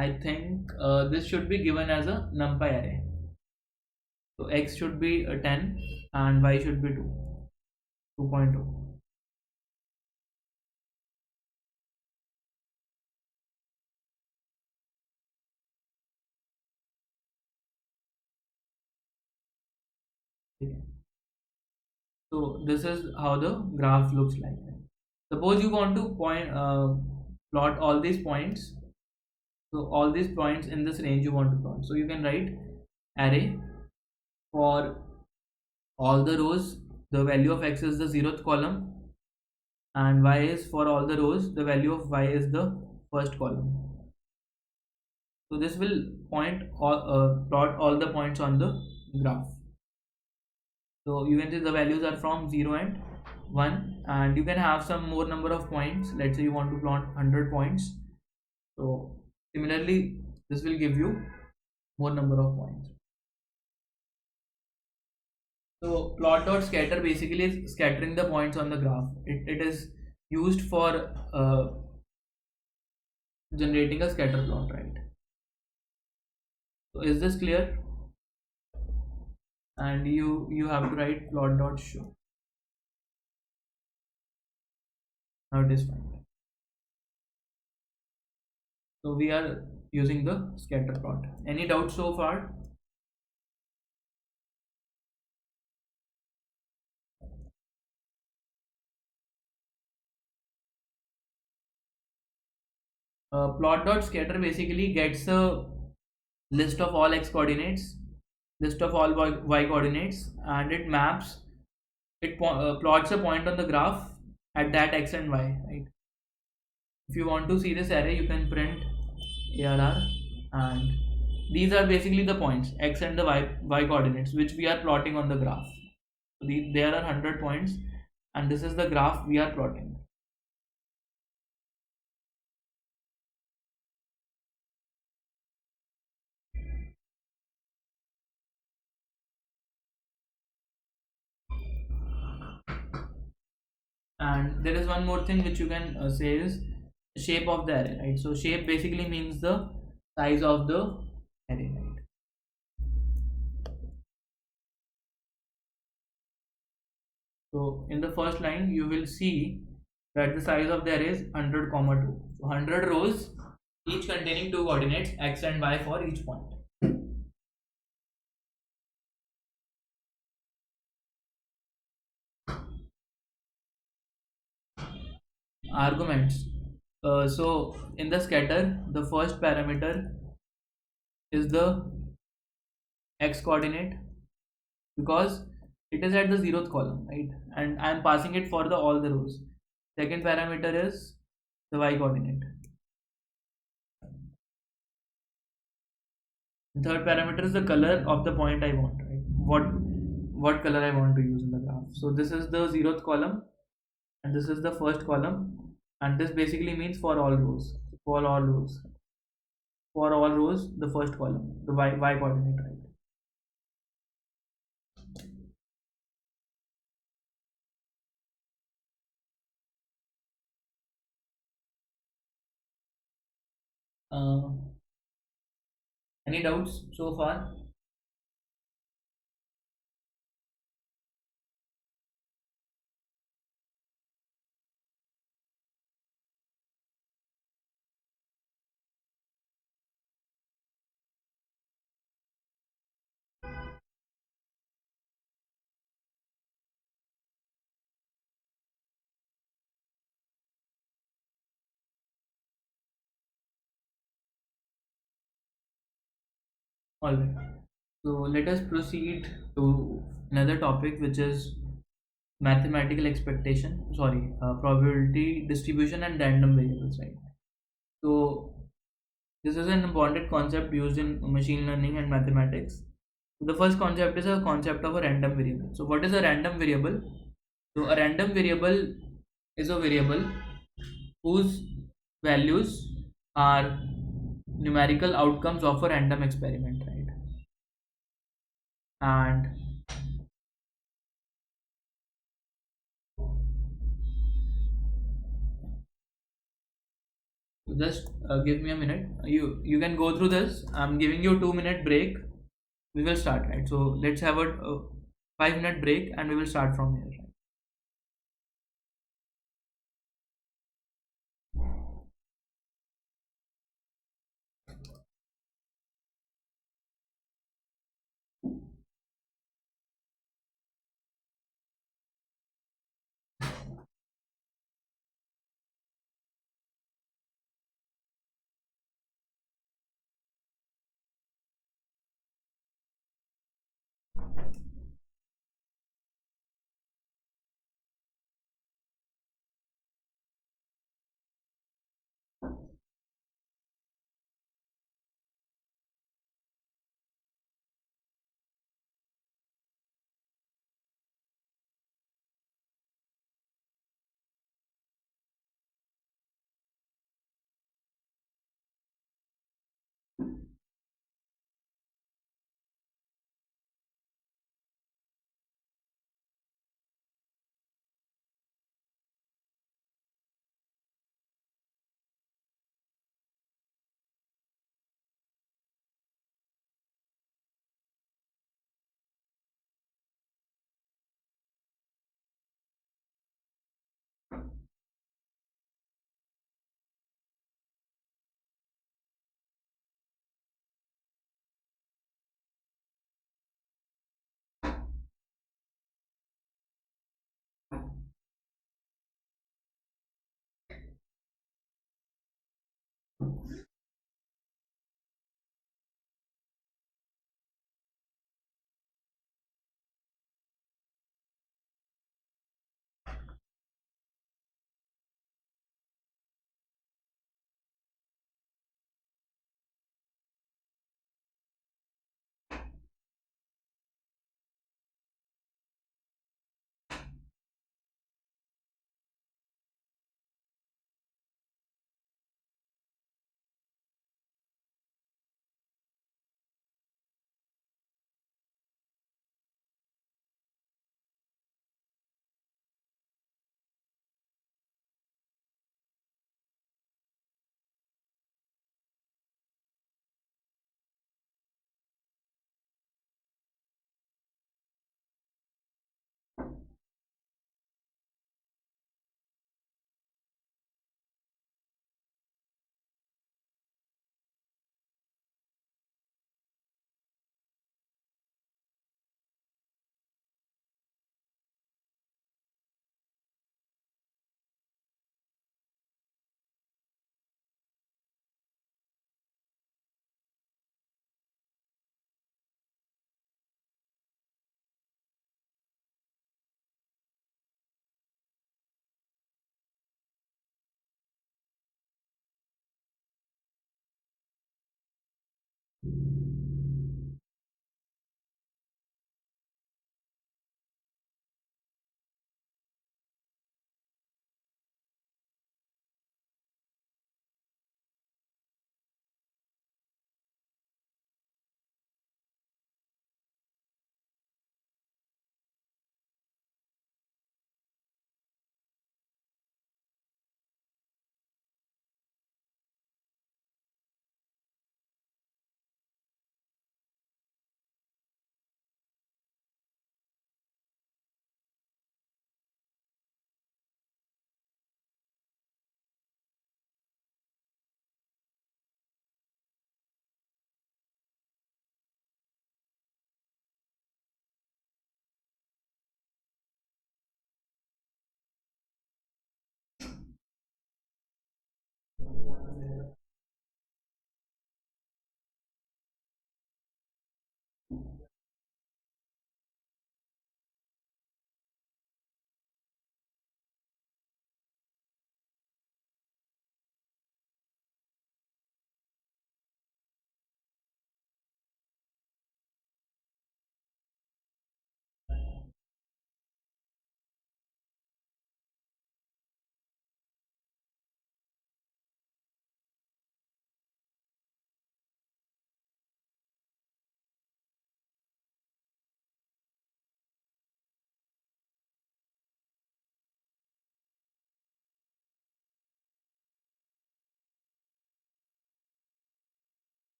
I think this should be given as a NumPy array. So x should be 10 and y should be 2.2. Okay. So this is how the graph looks like. Suppose you want to plot all these points. So all these points in this range you want to plot. So you can write array for all the rows. The value of x is the 0th column, and y is for all the rows. The value of y is the first column. So this will plot all the points on the graph. So you can see the values are from 0 and 1, and you can have some more number of points. Let's say you want to plot 100 points. So similarly, this will give you more number of points. So plot.scatter basically is scattering the points on the graph. It is used for generating a scatter plot, right? So is this clear? And you have to write plot.show. Now it is fine. So we are using the scatter plot. Any doubts so far? Plot.scatter basically gets a list of all x coordinates, list of all y coordinates, and it maps, plots a point on the graph at that x and y, right? If you want to see this array, you can print arr, and these are basically the points x and the y coordinates which we are plotting on the graph. So there are 100 points and this is the graph we are plotting. And there is one more thing which you can say is shape of the array, right? So shape basically means the size of the array, right? So in the first line you will see that the size of the array is 100 comma 2. So 100 rows, each containing 2 coordinates x and y for each point. Arguments. So in the scatter, the first parameter is the x coordinate because it is at the 0th column, right? And I am passing it for all the rows. Second parameter is the y coordinate. The third parameter is the color of the point I want, right? What color I want to use in the graph. So this is the 0th column and this is the first column, and this basically means for all rows. For all rows for all rows the first column, the y coordinate, right? Uh, any doubts so far? All right. So let us proceed to another topic, which is mathematical expectation. Sorry, probability distribution and random variables, right? So this is an important concept used in machine learning and mathematics. The first concept is a concept of a random variable. So what is a random variable? So a random variable is a variable whose values are numerical outcomes of a random experiment, right? And just give me a minute. You can go through this. I'm giving you 2 minute break. We will start, right? So let's have a 5 minute break and we will start from here, right?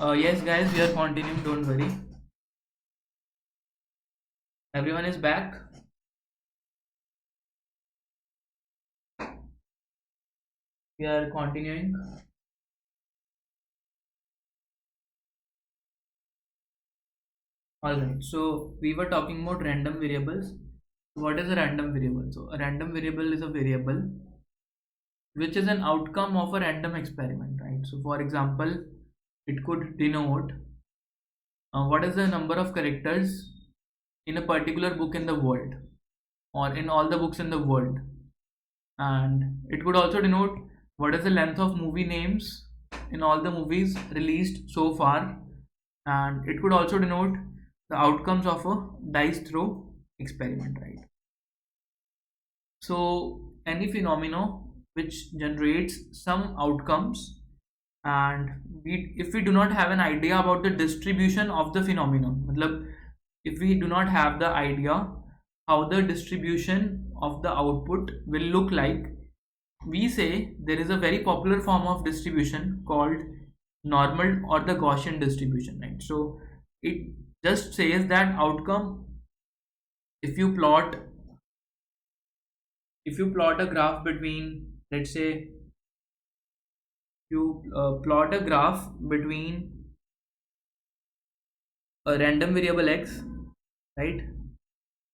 Yes, guys, we are continuing. Don't worry. Everyone is back. We are continuing. Alright, so we were talking about random variables. What is a random variable? So, a random variable is a variable which is an outcome of a random experiment, right? So, for example, it could denote what is the number of characters in a particular book in the world or in all the books in the world, and it could also denote what is the length of movie names in all the movies released so far, and it could also denote the outcomes of a dice throw experiment, right? So any phenomena which generates some outcomes, and if we do not have an idea about the distribution of the phenomenon, matlab, if we do not have the idea how the distribution of the output will look like, we say there is a very popular form of distribution called normal or the Gaussian distribution, right? So it just says that outcome, if you plot a graph between, let's say you plot a graph between a random variable x, right,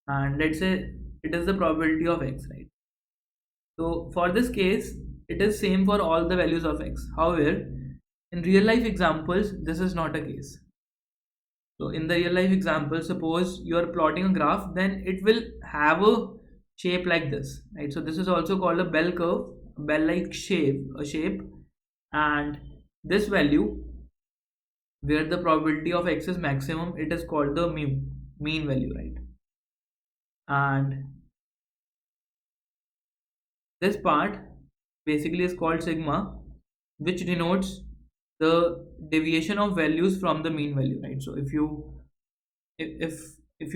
and let's say it is the probability of x, right? So for this case it is same for all the values of x. However, in real life examples this is not a case. So in the real life example, suppose you are plotting a graph, then it will have a shape like this, right? So this is also called a bell curve, bell like shape, and this value where the probability of x is maximum, it is called the mean value, right? And this part basically is called sigma, which denotes the deviation of values from the mean value, right? So if you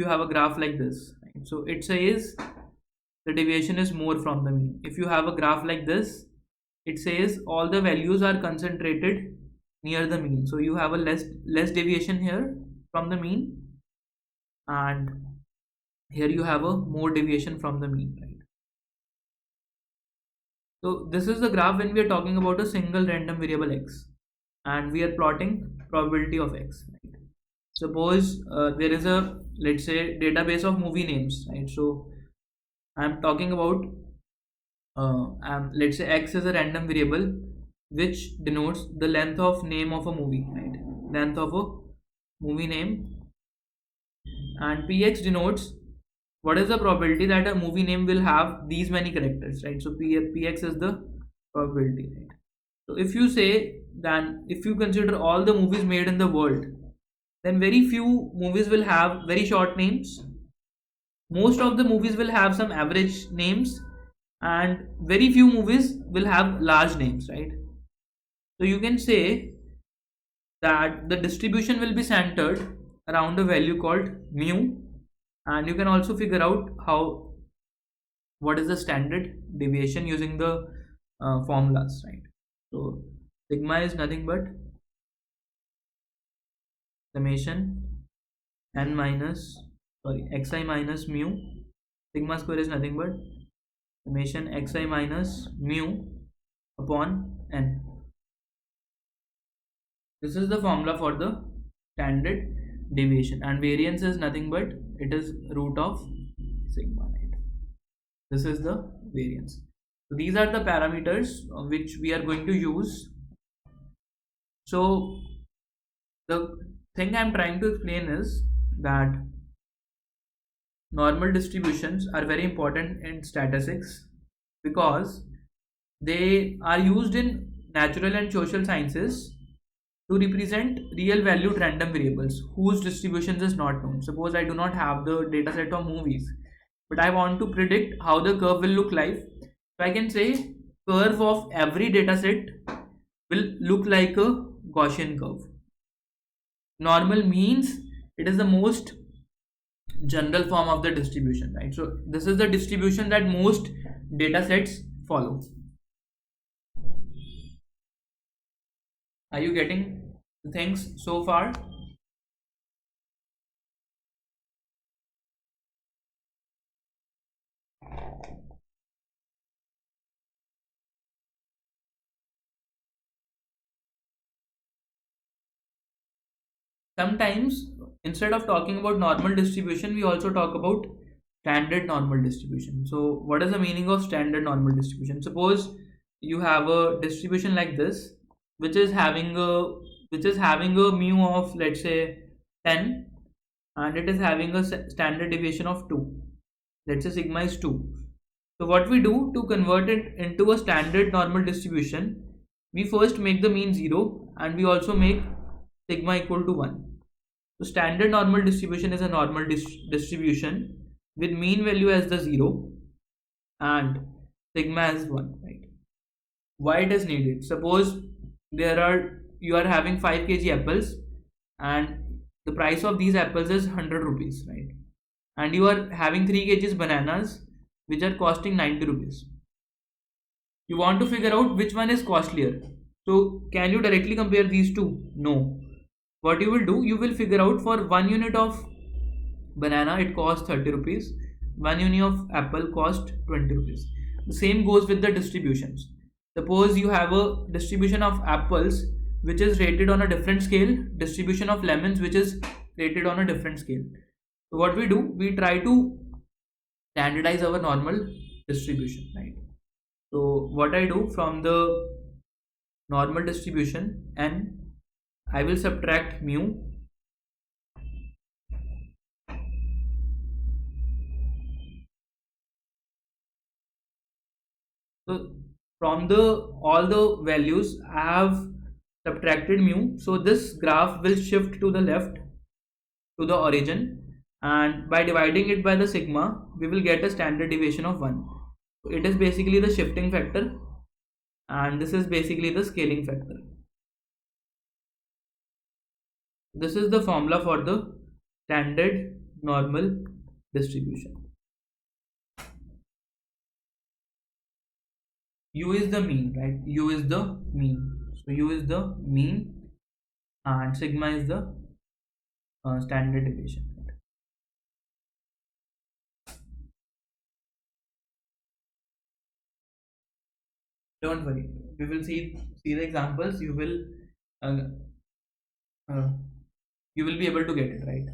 have a graph like this, right, so it says the deviation is more from the mean. If you have a graph like this, it says all the values are concentrated near the mean, so you have a less deviation here from the mean, and here you have a more deviation from the mean, right? So this is the graph when we are talking about a single random variable x, and we are plotting probability of x, right? Suppose there is a, let's say, database of movie names, right? So I'm talking about let's say x is a random variable which denotes the length of name of a movie, right? Length of a movie name, and px denotes what is the probability that a movie name will have these many characters, right? So px is the probability, right? So if you say, then if you consider all the movies made in the world, then very few movies will have very short names. Most of the movies will have some average names, and very few movies will have large names, right? So you can say that the distribution will be centered around a value called mu, and you can also figure out how what is the standard deviation using the formulas, right? So sigma is nothing but summation n minus xi minus mu. Sigma square is nothing but summation xi minus mu upon n. This is the formula for the standard deviation, and variance is nothing but it is root of sigma, right? This is the variance. So these are the parameters which we are going to use. So the thing I'm trying to explain is that normal distributions are very important in statistics because they are used in natural and social sciences to represent real valued random variables whose distributions is not known. Suppose I do not have the data set of movies, but I want to predict how the curve will look like. So I can say curve of every data set will look like a Gaussian curve. Normal means it is the most general form of the distribution, right? So this is the distribution that most data sets follow. Are you getting things so far? Sometimes instead of talking about normal distribution, we also talk about standard normal distribution. So what is the meaning of standard normal distribution? Suppose you have a distribution like this, which is having a mu of, let's say, 10, and it is having a standard deviation of 2. Let's say sigma is 2. So what we do to convert it into a standard normal distribution, we first make the mean 0 and we also make sigma equal to 1. So standard normal distribution is a normal distribution with mean value as the 0 and sigma as 1, right? Why it is needed? Suppose you are having 5 kg apples and the price of these apples is 100 rupees, right? And you are having 3 kgs bananas which are costing 90 rupees. You want to figure out which one is costlier. So can you directly compare these two? No. What you will do, you will figure out for 1 unit of banana it costs 30 rupees, 1 unit of apple cost 20 rupees. The same goes with the distributions. Suppose you have a distribution of apples which is rated on a different scale, distribution of lemons which is rated on a different scale. So what we do, we try to standardize our normal distribution, right? So what I do, from the normal distribution n, I will subtract mu. So from the all the values I have subtracted mu, so this graph will shift to the left to the origin, and by dividing it by the sigma we will get a standard deviation of 1. So it is basically the shifting factor and this is basically the scaling factor. This is the formula for the standard normal distribution. U is the mean, right? U is the mean. So U is the mean and sigma is the standard deviation. Don't worry, we will see the examples. Uh, uh, you will be able to get it right.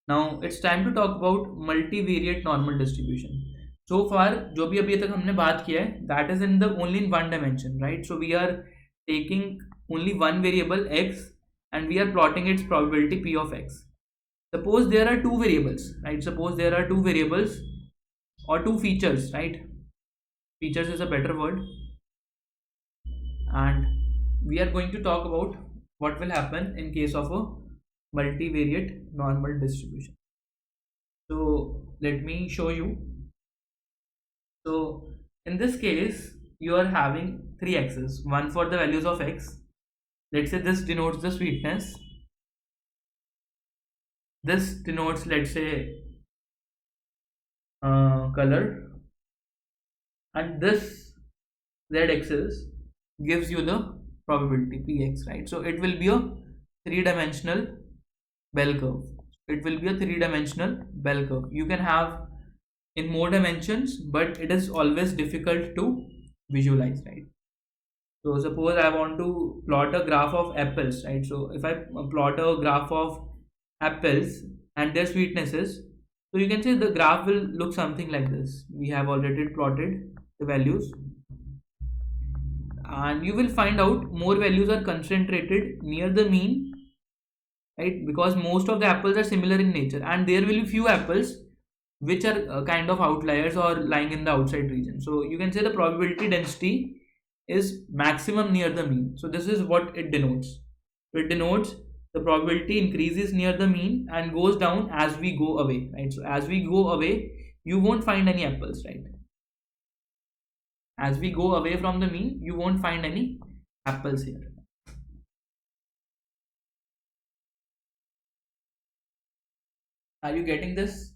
Now it's time to talk about multivariate normal distribution. So far जो भी अभी तक हमने बात किया है, that is in the only in one dimension, right? So we are taking only one variable x and we are plotting its probability p of x. Suppose there are two variables, right? Suppose there are two variables or two features, right? Features is a better word. And we are going to talk about what will happen in case of a multivariate normal distribution. So let me show you. So in this case you are having three x's, one for the values of x. Let's say this denotes the sweetness, this denotes, let's say, color, and this z-axis gives you the probability px, right? So it will be a three-dimensional bell curve. It will be a three-dimensional bell curve. You can have in more dimensions, but it is always difficult to visualize, right? So suppose I want to plot a graph of apples, right? So if I plot a graph of apples and their sweetnesses, so you can say the graph will look something like this. We have already plotted the values and you will find out more values are concentrated near the mean, right? Because most of the apples are similar in nature and there will be few apples which are kind of outliers or lying in the outside region. So you can say the probability density is maximum near the mean. So this is what it denotes. It denotes the probability increases near the mean and goes down as we go away, right? So as we go away you won't find any apples, right? As we go away from the mean you won't find any apples here. Are you getting this?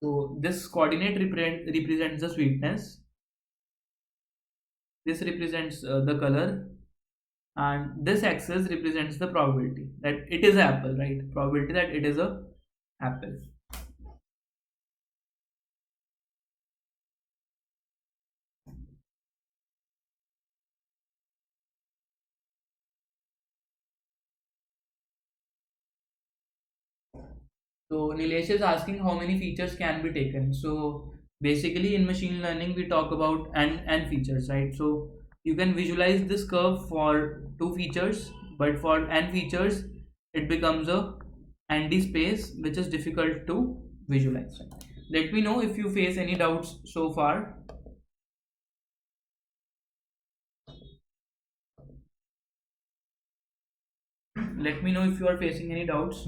So this coordinate represents the sweetness, this represents the color, and this axis represents the probability that it is an apple, right? Probability that it is a apple. So Nilesh is asking how many features can be taken. So basically in machine learning we talk about n features, right? So you can visualize this curve for two features, but for n features it becomes a ND space which is difficult to visualize. Let me know if you face any doubts so far. Let me know if you are facing any doubts.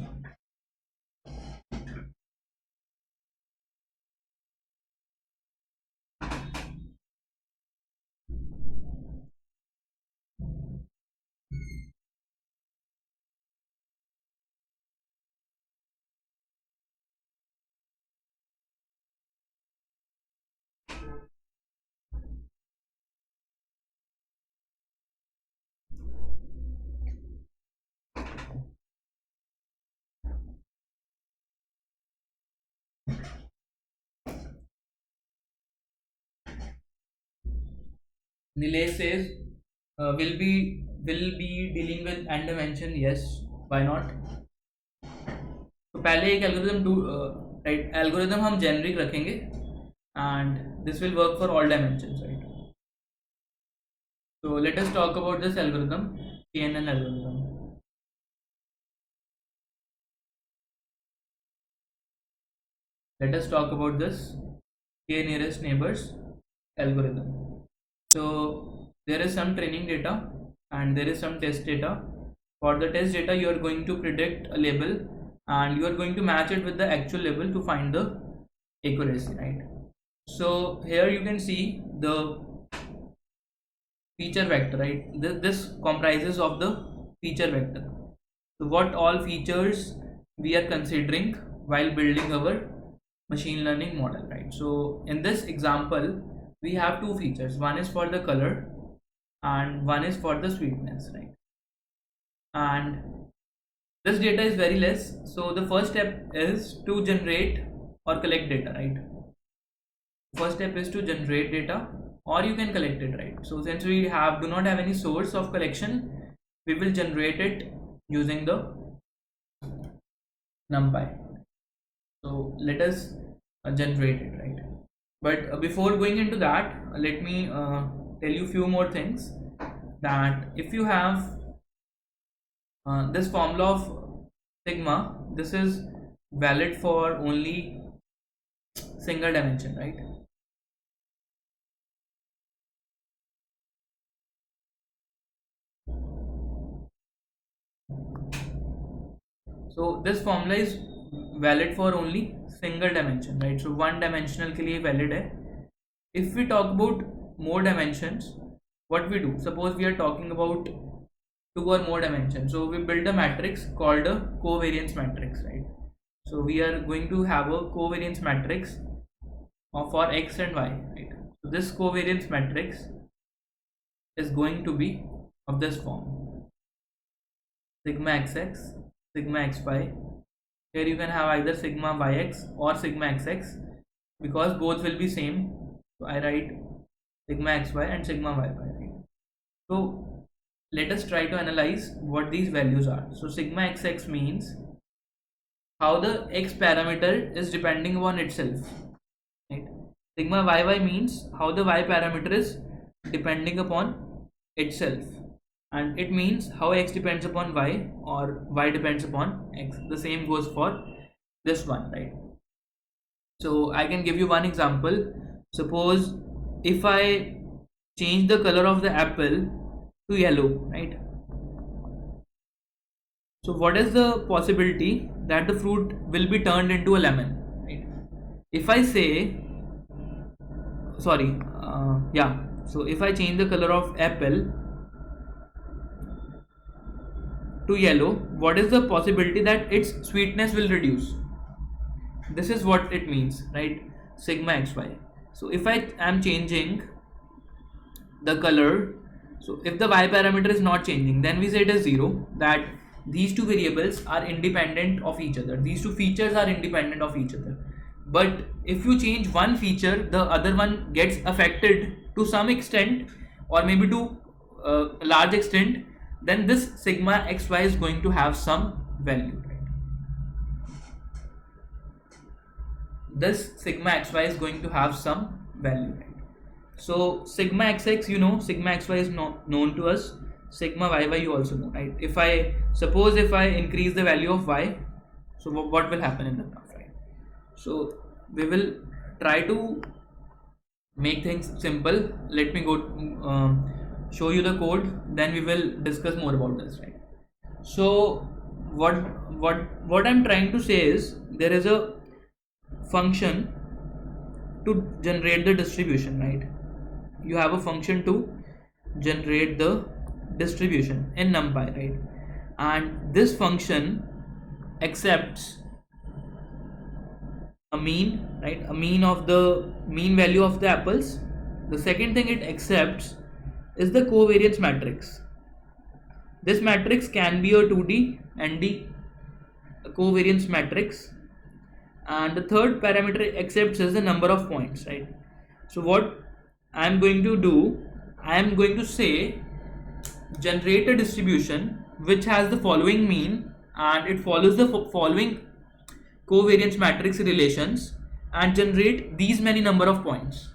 Nilesh says will be dealing with n dimension. Yes, why not? तो पहले एक algorithm right algorithm हम generic रखेंगे and this will work for all dimensions, right? So let us talk about this algorithm, KNN algorithm. Let us talk about this k nearest neighbors algorithm. So there is some training data and there is some test data. For the test data you are going to predict a label and you are going to match it with the actual label to find the accuracy, right? So here you can see the feature vector, right? This comprises of the feature vector. So what all features we are considering while building our machine learning model, right? So in this example we have two features. One is for the color and one is for the sweetness, right? And this data is very less, so the first step is to generate or collect data, right? First step is to generate data or you can collect it, right? So since we do not have any source of collection, we will generate it using the NumPy. So let us generate it, right? But before going into that, let me tell you few more things. That if you have this formula of sigma, this is valid for only single dimension, right? So this formula is valid for only single dimension, right? So one dimensional के लिए valid है. If we talk about more dimensions, what we do? Suppose we are talking about two or more dimensions. So we build a matrix called a covariance matrix, right? So we are going to have a covariance matrix for x and y, right? So this covariance matrix is going to be of this form: sigma xx, sigma xy. Here you can have either sigma yx or sigma xx because both will be same. So I write sigma xy and sigma yy, right? So let us try to analyze what these values are. So sigma xx means how the x parameter is depending upon itself, right? Sigma yy means how the y parameter is depending upon itself, and it means how x depends upon y or y depends upon x. The same goes for this one, right? So I can give you one example. Suppose if I change the color of the apple to yellow, right? So what is the possibility that the fruit will be turned into a lemon, right? If I say, sorry, yeah, so if I change the color of apple to yellow, what is the possibility that its sweetness will reduce? This is what it means, right? Sigma xy. So if I am changing the color So if the y parameter is not changing, then we say it is 0, that these two variables are independent of each other. These two features are independent of each other. But if you change one feature, the other one gets affected to some extent, or maybe to a large extent, then this sigma xy is going to have some value. This sigma xy is going to have some value. So sigma xx, you know, sigma xy is known to us. Sigma yy you also know, right? If I increase the value of y, so what will happen in the graph, right? So we will try to make things simple. Let me go show you the code, then we will discuss more about this, right? So what I'm trying to say is, there is a function to generate the distribution, right? You have a function to generate the distribution in NumPy, right? And this function accepts a mean, right? A mean of the mean value of the apples. The second thing it accepts is the covariance matrix. This matrix can be a 2D ND covariance matrix, and the third parameter it accepts is the number of points, right? So what I'm going to do, I'm going to say generate a distribution which has the following mean and it follows the following covariance matrix relations, and generate these many number of points.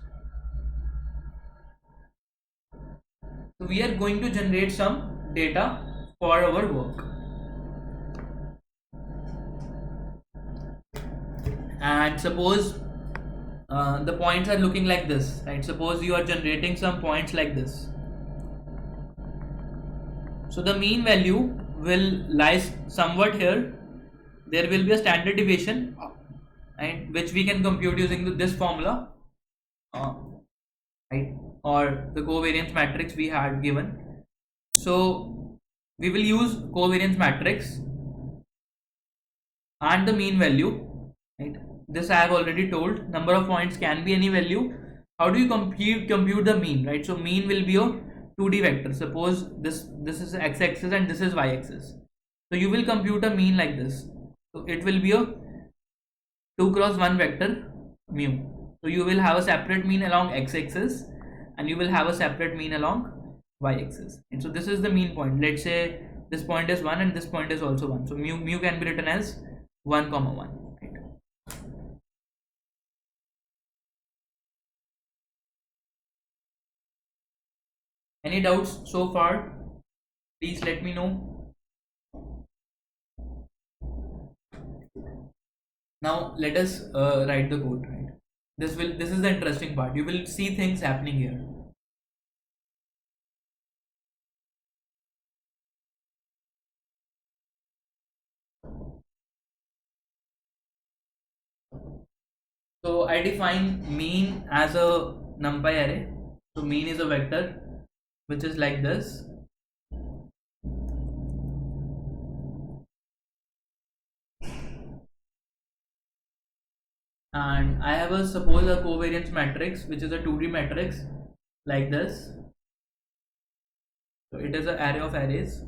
So we are going to generate some data for our work, and suppose the points are looking like this, right? Suppose you are generating some points like this. So the mean value will lie somewhat here. There will be a standard deviation, right, which we can compute using this formula, right, or the covariance matrix we had given. So we will use covariance matrix and the mean value, right? This I have already told. Number of points can be any value. How do you compute the mean, right? So mean will be a 2D vector. Suppose this is x-axis and this is y-axis. So you will compute a mean like this. So it will be a 2 cross 1 vector mu. So you will have a separate mean along x-axis and you will have a separate mean along y-axis. And so this is the mean point. Let's say this point is 1 and this point is also 1. So mu can be written as 1 comma 1. Right? Any doubts so far? Please let me know. Now let us write the code. Right? This is the interesting part. You will see things happening here. So I define mean as a NumPy array. So mean is a vector which is like this. And I have suppose a covariance matrix which is a 2D matrix like this. So it is an array of arrays.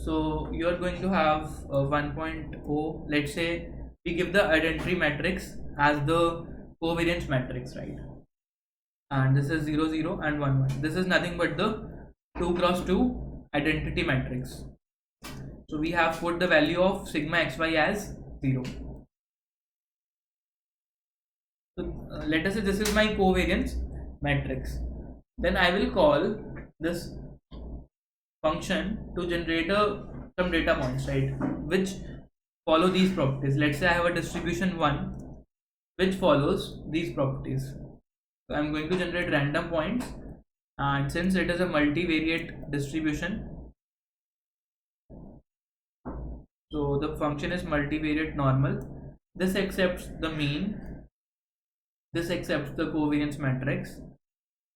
So you are going to have 1.0. Let's say we give the identity matrix as the covariance matrix, right? And this is 0 0 and 1 1. This is nothing but the 2 cross 2 identity matrix. So we have put the value of sigma xy as 0. So let us say this is my covariance matrix. Then I will call this function to generate some data points, right, which follow these properties. Let's say I have a distribution 1 which follows these properties. So I'm going to generate random points, and since it is a multivariate distribution, so the function is multivariate normal. This accepts the mean, this accepts the covariance matrix,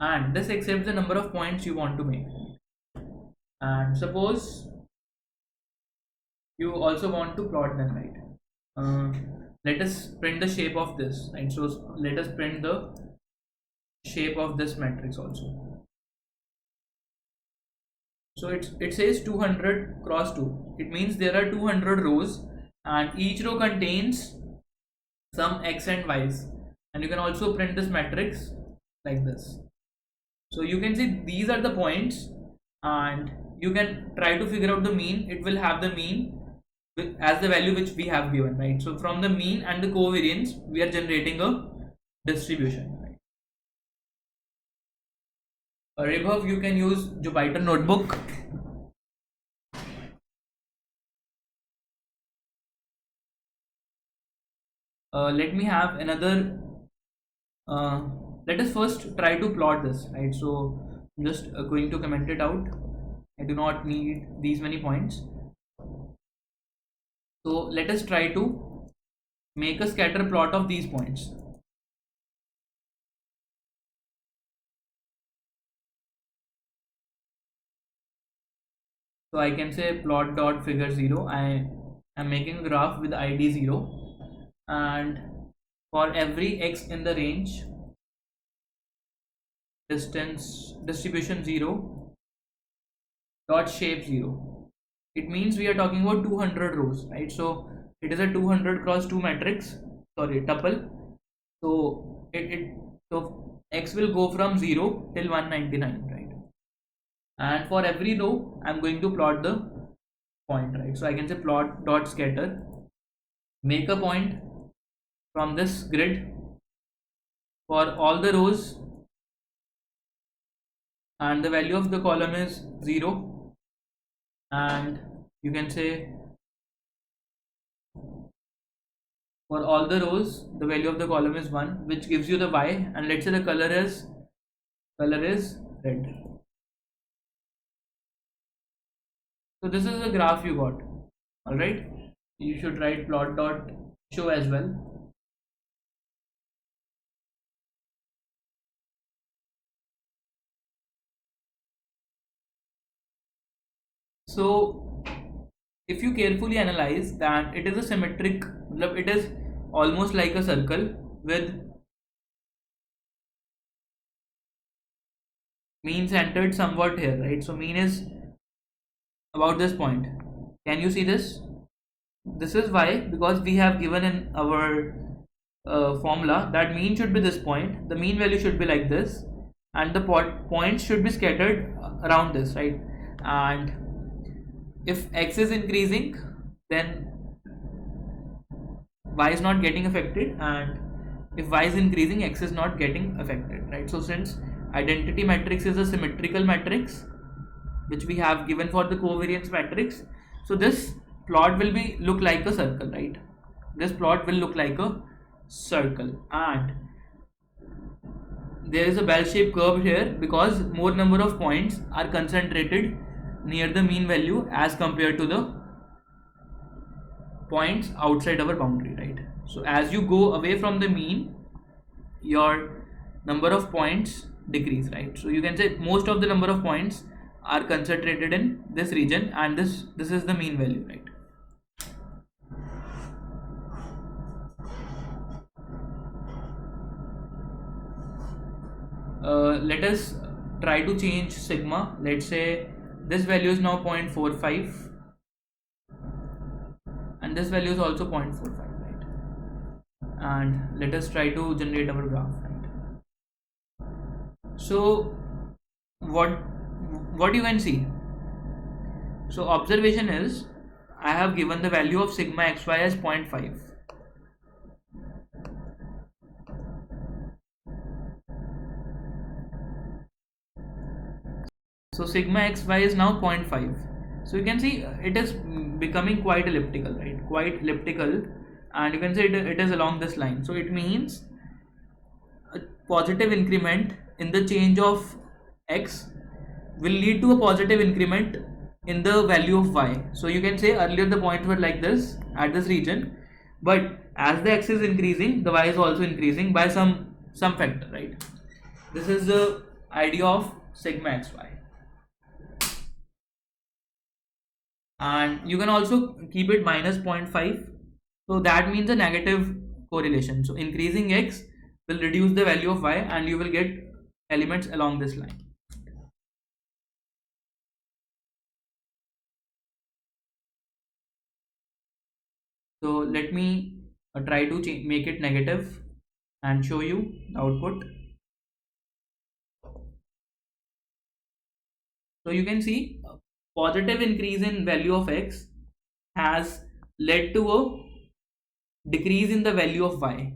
and this accepts the number of points you want to make. And suppose you also want to plot them, right? let us print the shape of this, right? So let us print the shape of this matrix also. So it says 200 cross 2. It means there are 200 rows and each row contains some x and y's, and you can also print this matrix like this. So you can see these are the points and you can try to figure out the mean. It will have the mean as the value which we have given, right? So from the mean and the covariance we are generating a distribution, right? Ribhav, you can use Jupyter notebook. Let me have another let us first try to plot this, right? So I'm just going to comment it out. I do not need these many points. So let us try to make a scatter plot of these points. So I can say plot dot figure 0. I am making a graph with id 0, and for every x in the range, distance distribution 0 dot shape 0. It means we are talking about 200 rows, right? So it is a 200 cross 2 matrix, sorry, tuple. So so x will go from 0 till 199, right? And for every row I'm going to plot the point, right? So I can say plot dot scatter, make a point from this grid for all the rows, and the value of the column is 0, and you can say for all the rows the value of the column is 1, which gives you the y, and let's say the color is red. So this is the graph you got. All right, you should write plot dot show as well. So if you carefully analyze that, it is a symmetric, it is almost like a circle with mean centered somewhat here, right? So mean is about this point. Can you see this? This is why, because we have given in our formula that mean should be this point, the mean value should be like this, and the points should be scattered around this, right? And if x is increasing, then y is not getting affected, and if y is increasing, x is not getting affected, right? So since identity matrix is a symmetrical matrix which we have given for the covariance matrix, so this plot will be look like a circle, right? This plot will look like a circle, and there is a bell-shaped curve here because more number of points are concentrated near the mean value as compared to the points outside our boundary, right? So as you go away from the mean, your number of points decrease, right? So you can say most of the number of points are concentrated in this region, and this is the mean value, right? Let us try to change sigma. Let's say this value is now 0.45 and this value is also 0.45, right? And let us try to generate our graph, right? So what you can see, so observation is I have given the value of sigma xy as 0.5. So sigma xy is now 0.5. So you can see it is becoming quite elliptical, right? Quite elliptical, and you can say it is along this line. So it means a positive increment in the change of x will lead to a positive increment in the value of y. So you can say earlier the points were like this at this region, but as the x is increasing, the y is also increasing by some factor, right? This is the idea of sigma xy. And you can also keep it minus 0.5 So that means a negative correlation. So increasing x will reduce the value of y, and you will get elements along this line. So let me try to make it negative and show you the output. So you can see a positive increase in value of x has led to a decrease in the value of y.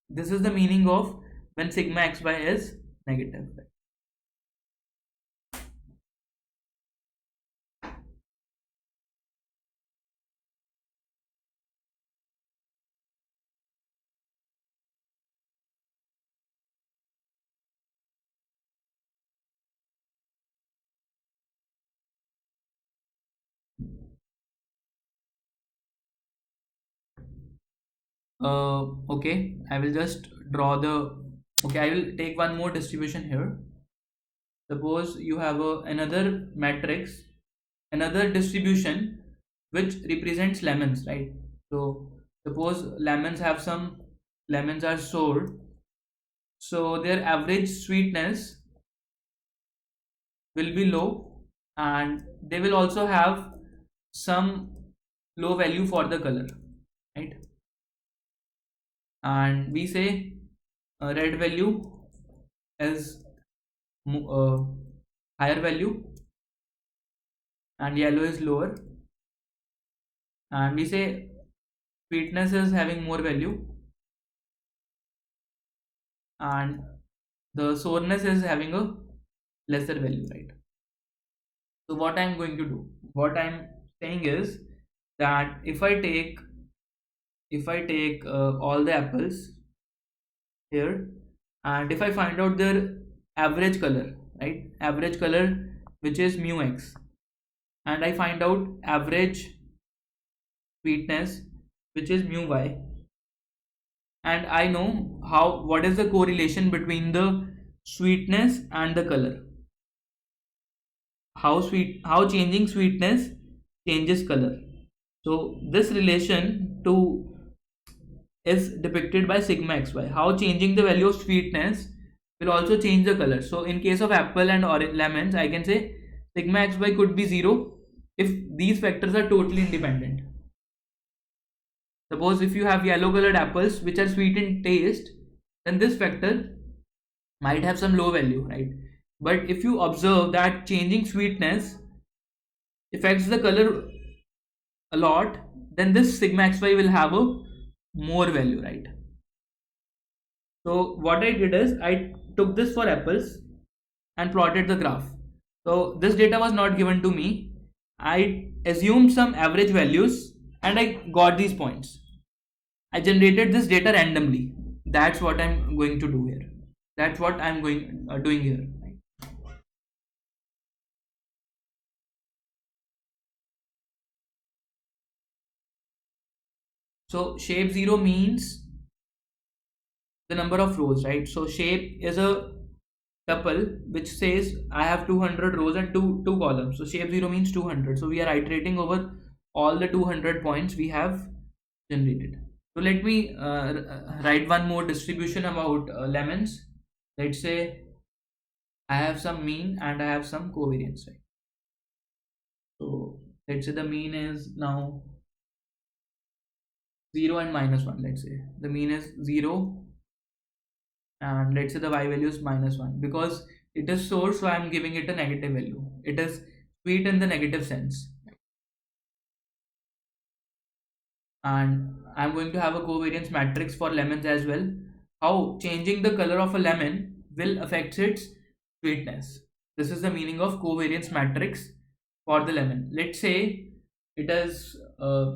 This is the meaning of when sigma xy is negative. Okay, I will just draw the. Okay, I will take one more distribution here. Suppose you have another matrix, another distribution which represents lemons, right? So suppose lemons are sold, so their average sweetness will be low, and they will also have some low value for the color, right? And we say red value is higher value and yellow is lower, and we say sweetness is having more value and the sourness is having a lesser value, right? So what I'm going to do, what I'm saying is that if I take all the apples here, and if I find out their average color, right, average color which is mu x, and I find out average sweetness which is mu y, and I know what is the correlation between the sweetness and the color, how changing sweetness changes color. So this relation to is depicted by sigma xy, how changing the value of sweetness will also change the color. So in case of apple and orange lemons, I can say sigma xy could be 0 if these factors are totally independent. Suppose if you have yellow colored apples which are sweet in taste, then this factor might have some low value, right? But if you observe that changing sweetness affects the color a lot, then this sigma xy will have a more value, right? So what I did is I took this for apples and plotted the graph. So this data was not given to me. I assumed some average values and I got these points. I generated this data randomly. That's what I'm going to do here. That's what I'm doing here. So shape 0 means the number of rows, right? So shape is a tuple which says I have 200 rows and two columns. So shape 0 means 200. So we are iterating over all the 200 points we have generated. So let me write one more distribution about lemons. Let's say I have some mean and I have some covariance, right? So let's say the mean is now 0 and -1. Let's say the mean is 0 and let's say the y value is -1, because it is source, so I am giving it a negative value. It is sweet in the negative sense, and I'm going to have a covariance matrix for lemons as well. How changing the color of a lemon will affect its sweetness. This is the meaning of covariance matrix for the lemon. Let's say it is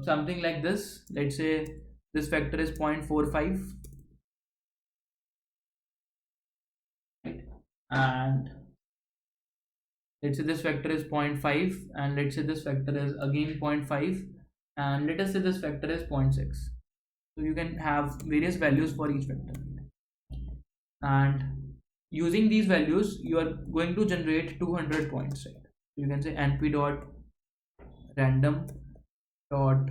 something like this. Let's say this factor is 0.45, right? And let's say this factor is 0.5, and let's say this factor is again 0.5, and let us say this factor is 0.6. So you can have various values for each factor, and using these values you are going to generate 200 points, right? You can say np dot random dot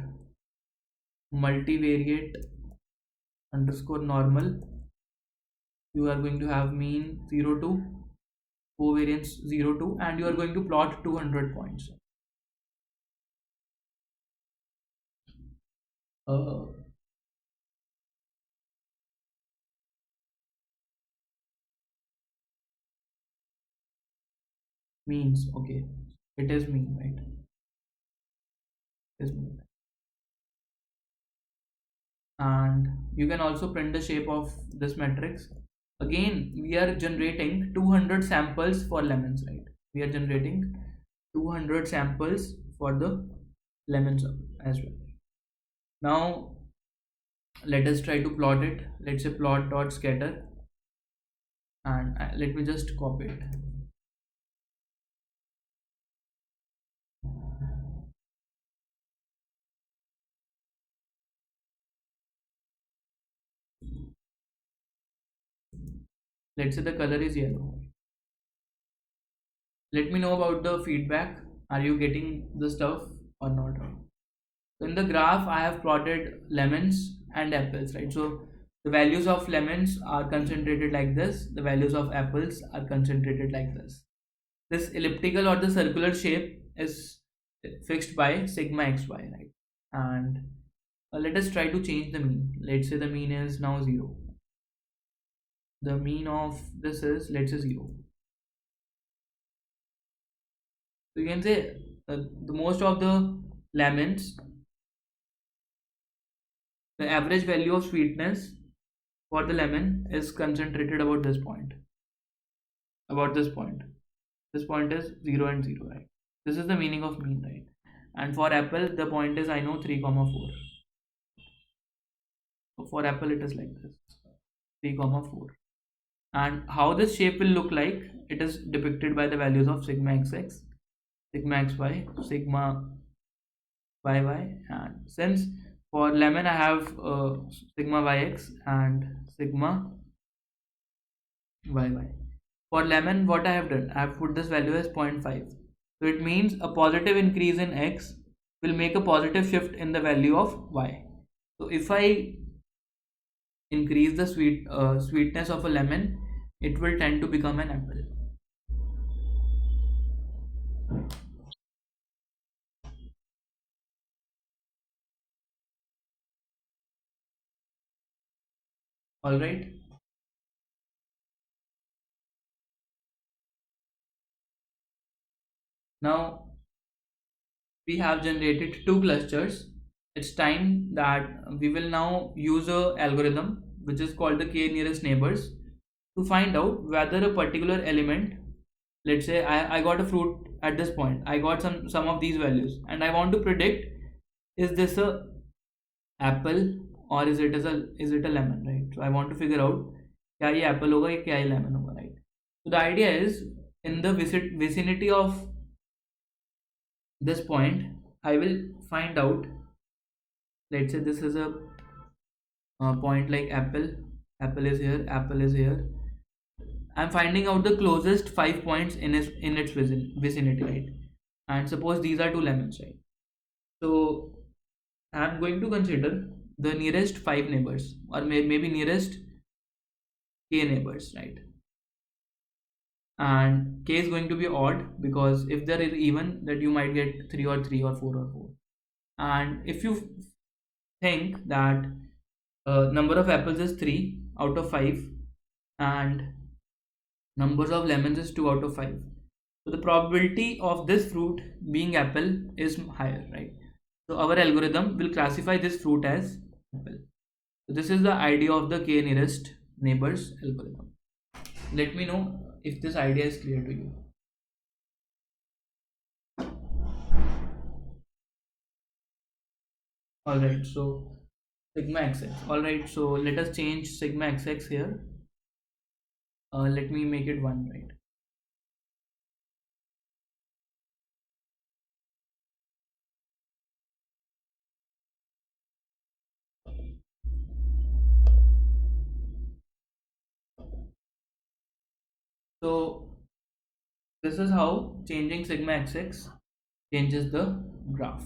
multivariate underscore normal, you are going to have mean 0 to covariance 0 to, and you are going to plot 200 points. uh, Means, okay, it is mean, right? It is mean. And you can also print the shape of this matrix. Again, we are generating 200 samples for lemons, right? We are generating 200 samples for the lemons as well. Now let us try to plot it. Let's say plot dot scatter, and let me just copy it. Let's say the color is yellow. Let me know about the feedback. Are you getting the stuff or not? So in the graph, I have plotted lemons and apples, right? So the values of lemons are concentrated like this. The values of apples are concentrated like this. This elliptical or the circular shape is fixed by sigma xy, right? And let us try to change the mean. Let's say the mean is now 0. The mean of this is, let's say, 0. So you can say the most of the lemons, the average value of sweetness for the lemon is concentrated about this point. About this point. This point is 0 and 0, right? This is the meaning of mean, right? And for apple, the point is, I know, 3 comma 4. So for apple, it is like this, 3 comma 4. And how this shape will look like, it is depicted by the values of sigma xx, sigma xy, sigma yy. And since for lemon I have sigma yx and sigma yy. For lemon, what I have done, I have put this value as 0.5. So it means a positive increase in x will make a positive shift in the value of y. So if I increase the sweetness of a lemon, it will tend to become an apple. All right. Now we have generated two clusters. It's time that we will now use a algorithm which is called the k nearest neighbors to find out whether a particular element, let's say I got a fruit at this point, I got some of these values, and I want to predict, is this a apple or is it a lemon, right? So I want to figure out क्या ये apple होगा या क्या ये lemon होगा, right? So the idea is, in the vicinity of this point, I will find out, let's say this is a point like apple, apple is here, apple is here. I'm finding out the closest 5 points in its vicinity, right? And suppose these are two lemons, right? So I'm going to consider the nearest 5 neighbors, or maybe nearest k neighbors, right? And k is going to be odd, because if there is even, that you might get 3 or 3 or 4 or 4. And if you think that number of apples is 3 out of 5 and numbers of lemons is 2 out of 5, so the probability of this fruit being apple is higher, right? So our algorithm will classify this fruit as apple. So this is the idea of the k nearest neighbors algorithm. Let me know if this idea is clear to you. Alright, so sigma xx. Alright, so let us change sigma xx here. Let me make it 1, right? So this is how changing sigma xx changes the graph.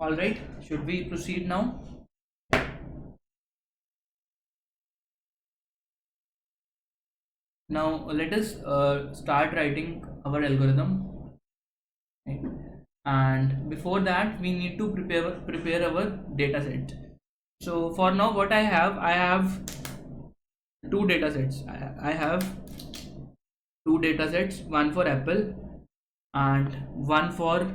All right, should we proceed now? Now let us start writing our algorithm. Right? And before that, we need to prepare our data set. So for now, what I have two data sets. I have two data sets, one for apple and one for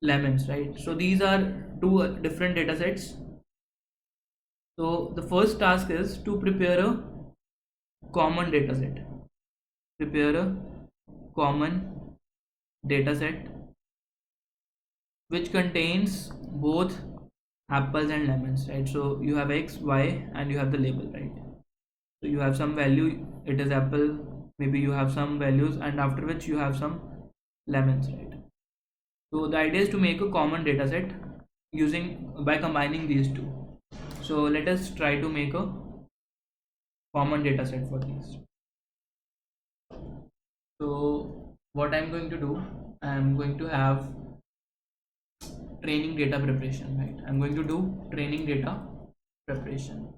lemons, right? So these are two different data sets. So the first task is to prepare a common data set. Prepare a common data set which contains both apples and lemons, right? So you have x, y, and you have the label, right? So you have some value, it is apple, maybe you have some values, and after which you have some lemons, right? So the idea is to make a common data set using by combining these two. So let us try to make a common data set for these. So what I'm going to do, I'm going to have training data preparation, right? I'm going to do training data preparation.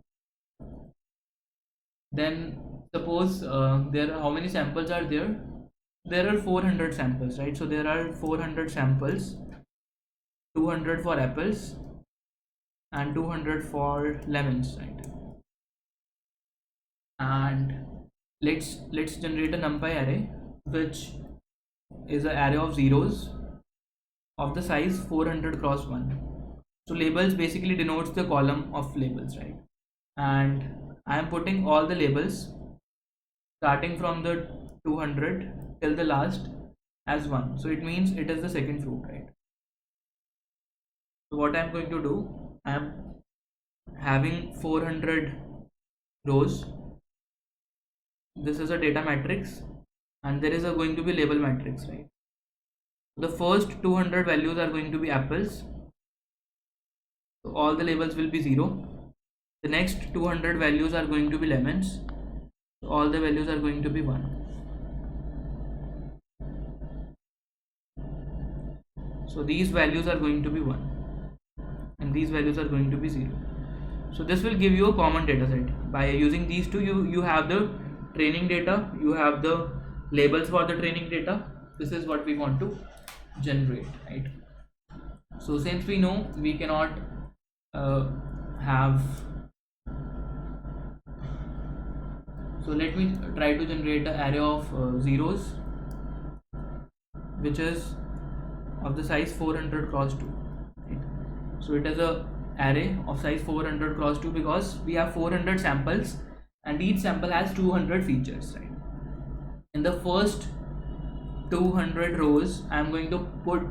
Then suppose there are, how many samples are there? There are 400 samples, right? So there are 400 samples, 200 for apples and 200 for lemons, right? And let's generate a NumPy array which is an array of zeros of the size 400 cross 1. So labels basically denotes the column of labels, right? And I am putting all the labels starting from the 200 till the last as 1. So it means it is the second fruit, right? So what I am going to do, I am having 400 rows. This is a data matrix and there is going to be label matrix, right? The first 200 values are going to be apples, so all the labels will be 0. The next 200 values are going to be lemons, so all the values are going to be 1. So these values are going to be 1 and these values are going to be 0. So this will give you a common data set. By using these two, you have the training data, you have the labels for the training data. This is what we want to generate, right? So since we know we cannot have, so let me try to generate an array of zeros which is of the size 400 cross 2, right? So it is a array of size 400 cross 2 because we have 400 samples and each sample has 200 features, right? In the first 200 rows I am going to put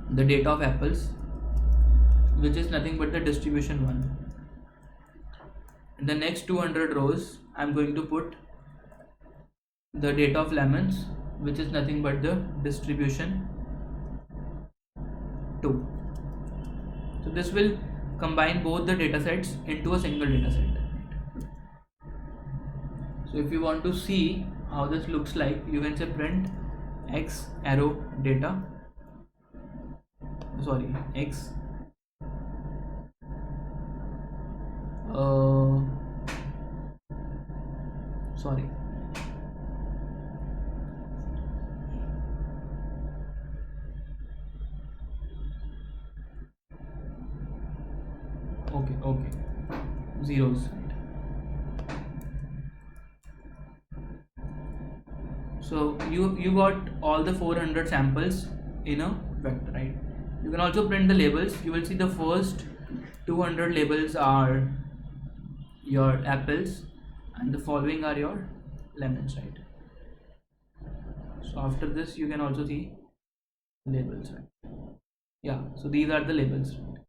the data of apples, which is nothing but the distribution 1. In the next 200 rows I am going to put the data of lemons, which is nothing but the distribution 2. So this will combine both the data sets into a single data set. So if you want to see how this looks like, you can say print x arrow data, sorry, x sorry, okay, zeros, right? So you got all the 400 samples in a vector, right? You can also print the labels. You will see the first 200 labels are your apples and the following are your lemons, right? So after this you can also see labels, right? Yeah, so these are the labels, right?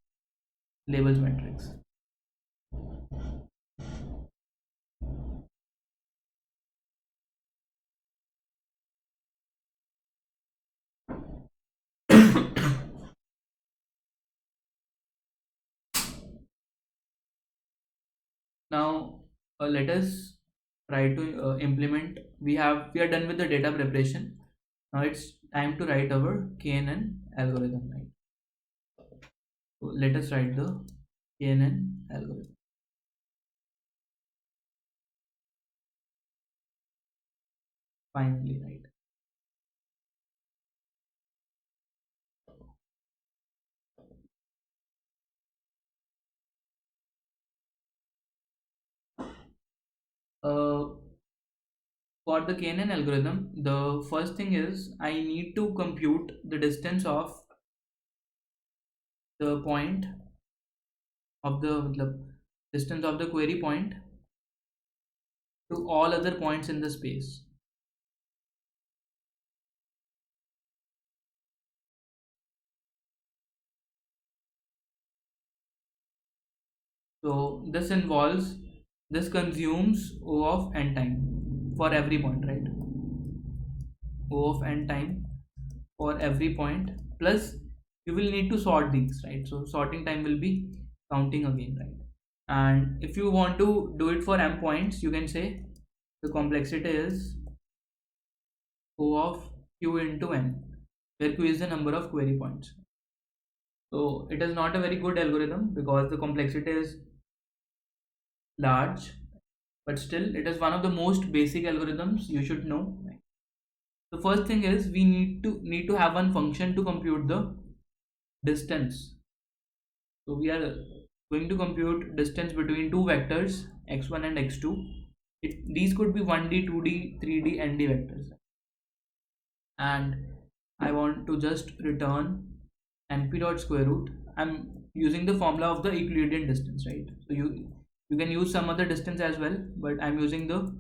Labels matrix. Now let us try to implement. We are done with the data preparation. Now it's time to write our KNN algorithm, right? So let us write the KNN algorithm. Finally, right? Uh, for the KNN algorithm, the first thing is I need to compute the distance of the point of the distance of the query point to all other points in the space. So this consumes O of n time for every point, right? O of n time for every point, plus you will need to sort these, right? So sorting time will be counting again, right? And if you want to do it for m points, you can say the complexity is O of q into n, where q is the number of query points. So it is not a very good algorithm because the complexity is large, but still it is one of the most basic algorithms you should know. The first thing is we need to have one function to compute the distance. So we are going to compute distance between two vectors x1 and x2. These could be 1D, 2D, 3D, ND vectors, and I want to just return np dot square root. I'm using the formula of the Euclidean distance, right? So you can use some other distance as well, but I'm using the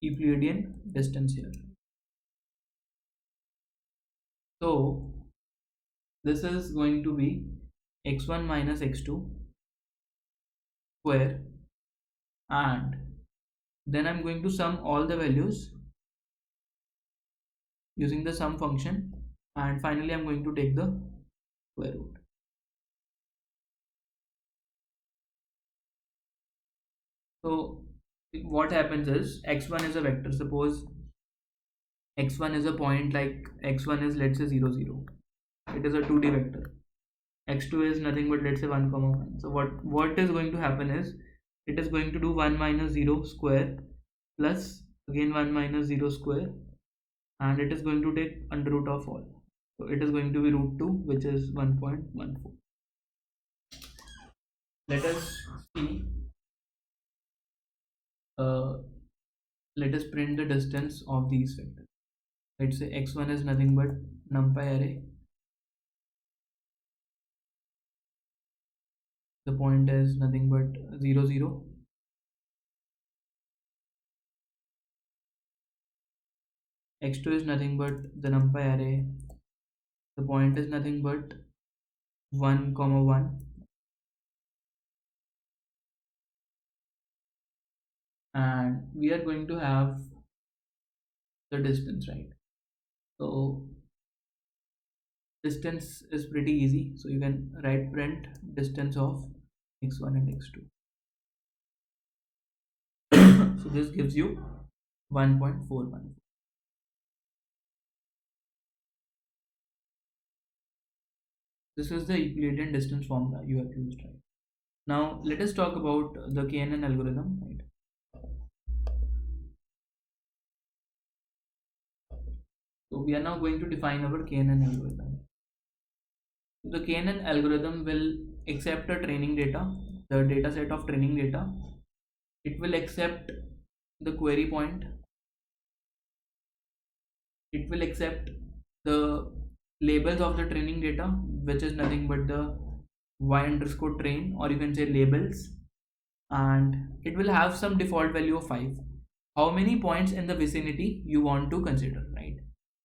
Euclidean distance here. So this is going to be x1 minus x2 square, and then I'm going to sum all the values using the sum function, and finally I'm going to take the square root. So what happens is x1 is a vector. Suppose x1 is a point, like x1 is, let's say, 0 0. It is a 2D vector. X2 is nothing but, let's say, 1 comma 1. So what is going to happen is it is going to do 1 minus 0 square plus again 1 minus 0 square, and it is going to take under root of all. So it is going to be root 2, which is 1.14. Let us see. Uh, let us print the distance of these vectors. Let's say x1 is nothing but NumPy array. The point is nothing but 0 0. X2 is nothing but the NumPy array. The point is nothing but 1 comma 1, and we are going to have the distance, right? So distance is pretty easy, so you can write print distance of x1 and x2. So this gives you 1.41. This is the Euclidean distance formula you have used, right? Now let us talk about the KNN algorithm, right? So we are now going to define our KNN algorithm. The KNN algorithm will accept a training data, the data set of training data. It will accept the query point. It will accept the labels of the training data, which is nothing but the y underscore train, or you can say labels, and it will have some default value of 5. How many points in the vicinity you want to consider, right?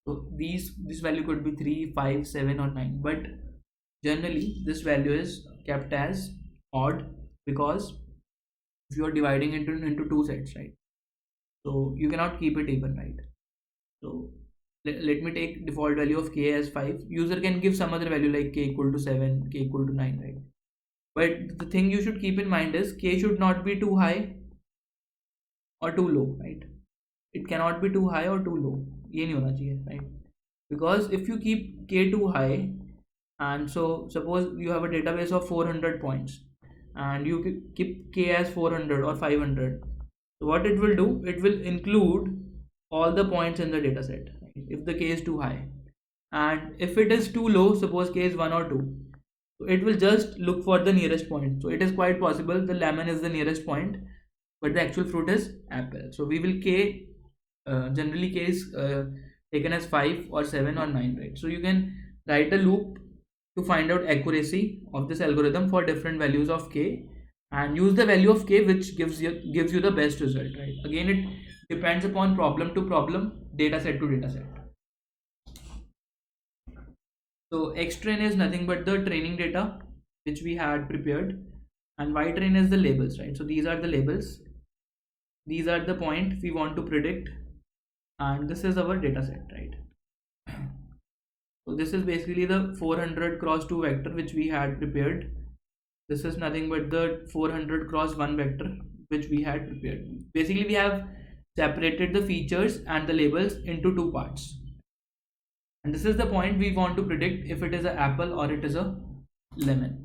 So this value could be 3, 5, 7, or 9, but generally this value is kept as odd because if you are dividing it into two sets, right? So you cannot keep it even, right? So let me take default value of k as 5. User can give some other value like k equal to 7, k equal to 9, right? But the thing you should keep in mind is k should not be too high or too low, right? It cannot be too high or too low. ये नहीं होना चाहिए, right? because if you keep k too high, and so suppose you have a database of 400 points and you keep k as 400 or 500, so what it will do, it will include all the points in the dataset if the k is too high. And if it is too low, suppose k is 1 or 2, so it will just look for the nearest point. So it is quite possible the lemon is the nearest point, but the actual fruit is apple. So we will k, generally k is taken as 5 or 7 or 9, right? So you can write a loop to find out accuracy of this algorithm for different values of k, and use the value of k which gives you the best result, right? Again, it depends upon problem to problem, data set to data set. So X train is nothing but the training data which we had prepared, and Y train is the labels, right? So these are the labels, these are the point we want to predict, and this is our data set, right? So this is basically the 400 cross 2 vector which we had prepared. This is nothing but the 400 cross 1 vector which we had prepared. Basically we have separated the features and the labels into two parts, and this is the point we want to predict if it is an apple or it is a lemon.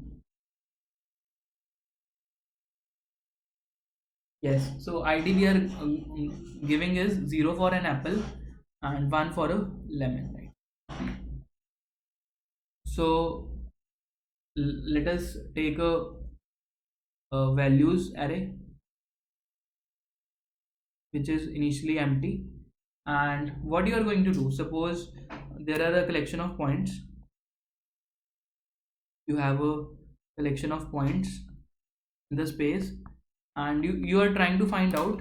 Yes, so ID we are giving is 0 for an apple and 1 for a lemon, right? So let us take a values array which is initially empty, and what you are going to do, suppose there are a collection of points, you have a collection of points in the space, and you are trying to find out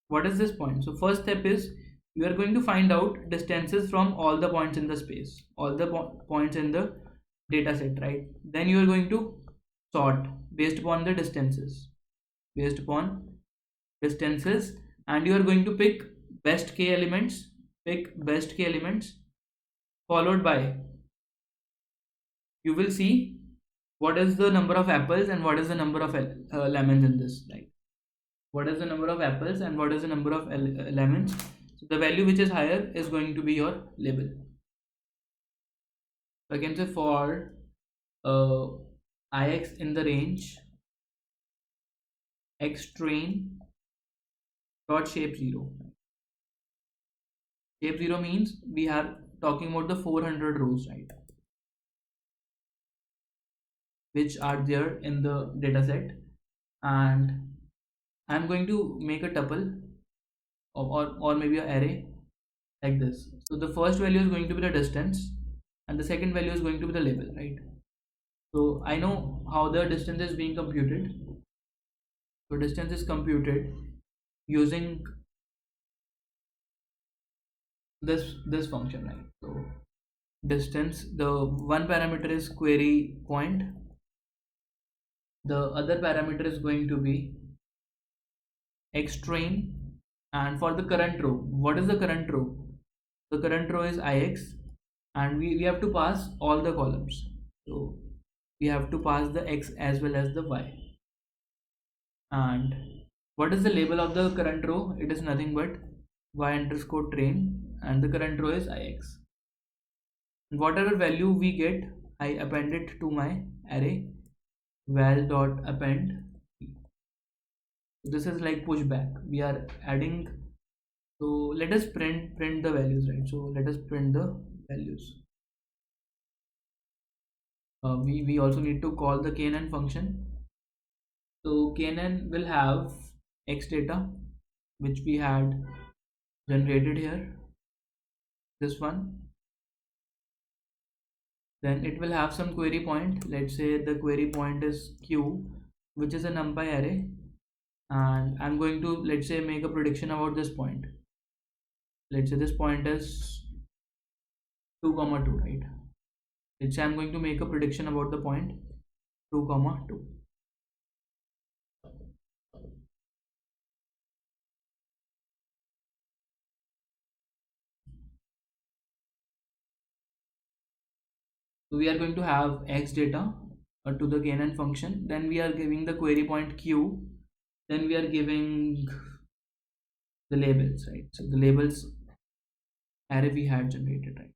what is this point. So first step is you are going to find out distances from all the points in the space, all the points in the data set, right? Then you are going to sort based upon the distances, based upon distances, and you are going to pick best k elements, followed by, you will see what is the number of apples and what is the number of lemons in this, right? What is the number of apples and what is the number of lemons. So the value which is higher is going to be your label. So I can say for ix in the range x train dot shape 0. Shape 0 means we are talking about the 400 rows, right, which are there in the data set, and I'm going to make a tuple or maybe an array like this. So the first value is going to be the distance and the second value is going to be the label, right? So I know how the distance is being computed. So distance is computed using this function, right? So distance, the one parameter is query point, the other parameter is going to be x train, and for the current row, what is the current row? The current row is ix, and we have to pass all the columns. So we have to pass the x as well as the y. And what is the label of the current row? It is nothing but y underscore train, and the current row is ix. And whatever value we get, I append it to my array val dot append. This is like pushback. We are adding. So let us print the values, right? So let us print the values. We also need to call the knn function. So knn will have x data which we had generated here, this one. Then it will have some query point. Let's say the query point is q, which is a NumPy array, and I'm going to, let's say, make a prediction about this point. Let's say this point is 2 comma 2, right? Let's say I'm going to make a prediction about the point 2 comma 2. So we are going to have x data to the knn function, then we are giving the query point q, then we are giving the labels, right? So the labels array we had generated, right?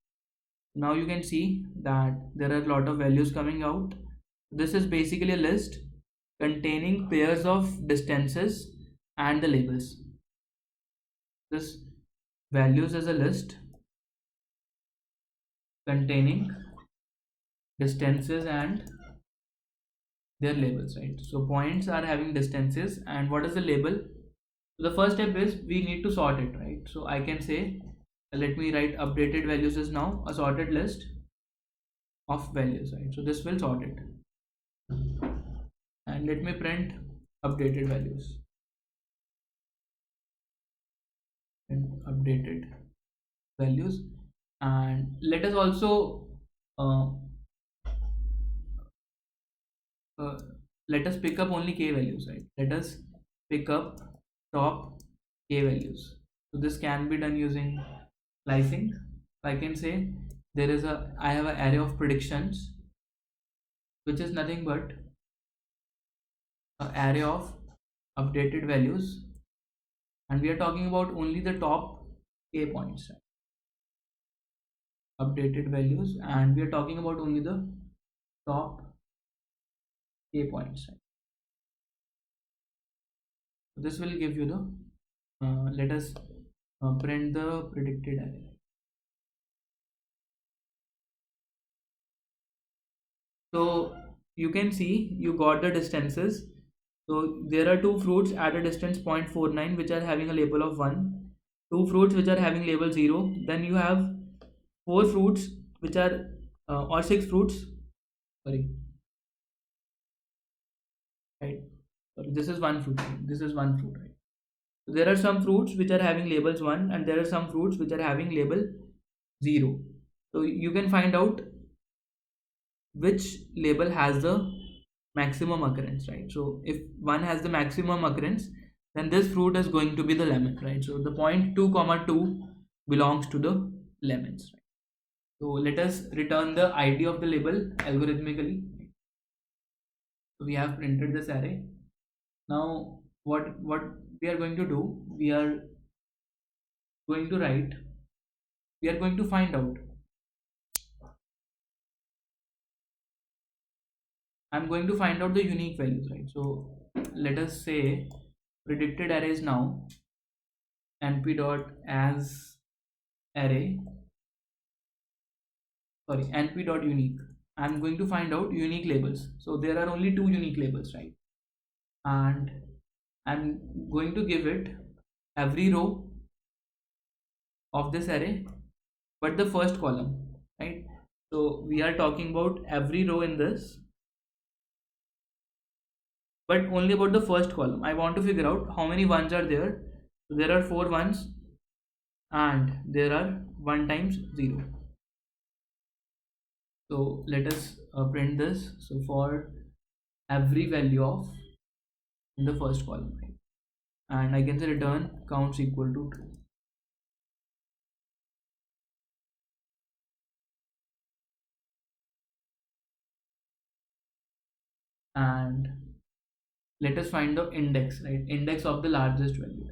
Now you can see that there are a lot of values coming out. This is basically a list containing pairs of distances and the labels. This values is a list containing distances and their labels, right? So points are having distances, and what is the label? So the first step is we need to sort it, right? So I can say, let me write updated values is now a sorted list of values, right? So this will sort it, and let me print updated values and updated values, and let us also uh, uh, let us pick up only k values, right? Let us pick up top k values. So this can be done using slicing. I can say I have an array of predictions, which is nothing but an array of updated values, and we are talking about only the top k points, right? Updated values, and we are talking about only the top k points, right? So this will give you the let us print the predicted array. So you can see you got the distances. So there are two fruits at a distance 0.49 which are having a label of 1, two fruits which are having label 0, then you have four fruits which are or six fruits, sorry, right? Sorry, this is one fruit, right? This is one fruit, right? So there are some fruits which are having labels 1, and there are some fruits which are having label 0. So you can find out which label has the maximum occurrence, right? So if one has the maximum occurrence, then this fruit is going to be the lemon, right? So the point 2 comma 2 belongs to the lemons, right? So let us return the id of the label algorithmically. So we have printed this array. Now what we are going to do, we are going to write, we are going to find out, I'm going to find out the unique values, right? So let us say predicted array is now np dot as array, sorry, np dot unique. I'm going to find out unique labels. So there are only two unique labels, right? And I'm going to give it every row of this array but the first column, right? So we are talking about every row in this, but only about the first column. I want to figure out how many ones are there. So there are four ones and there are 1 times 0. So let us print this. So for every value of in the first column, right? And I can say return counts equal to 2. And let us find the index, right? Index of the largest value.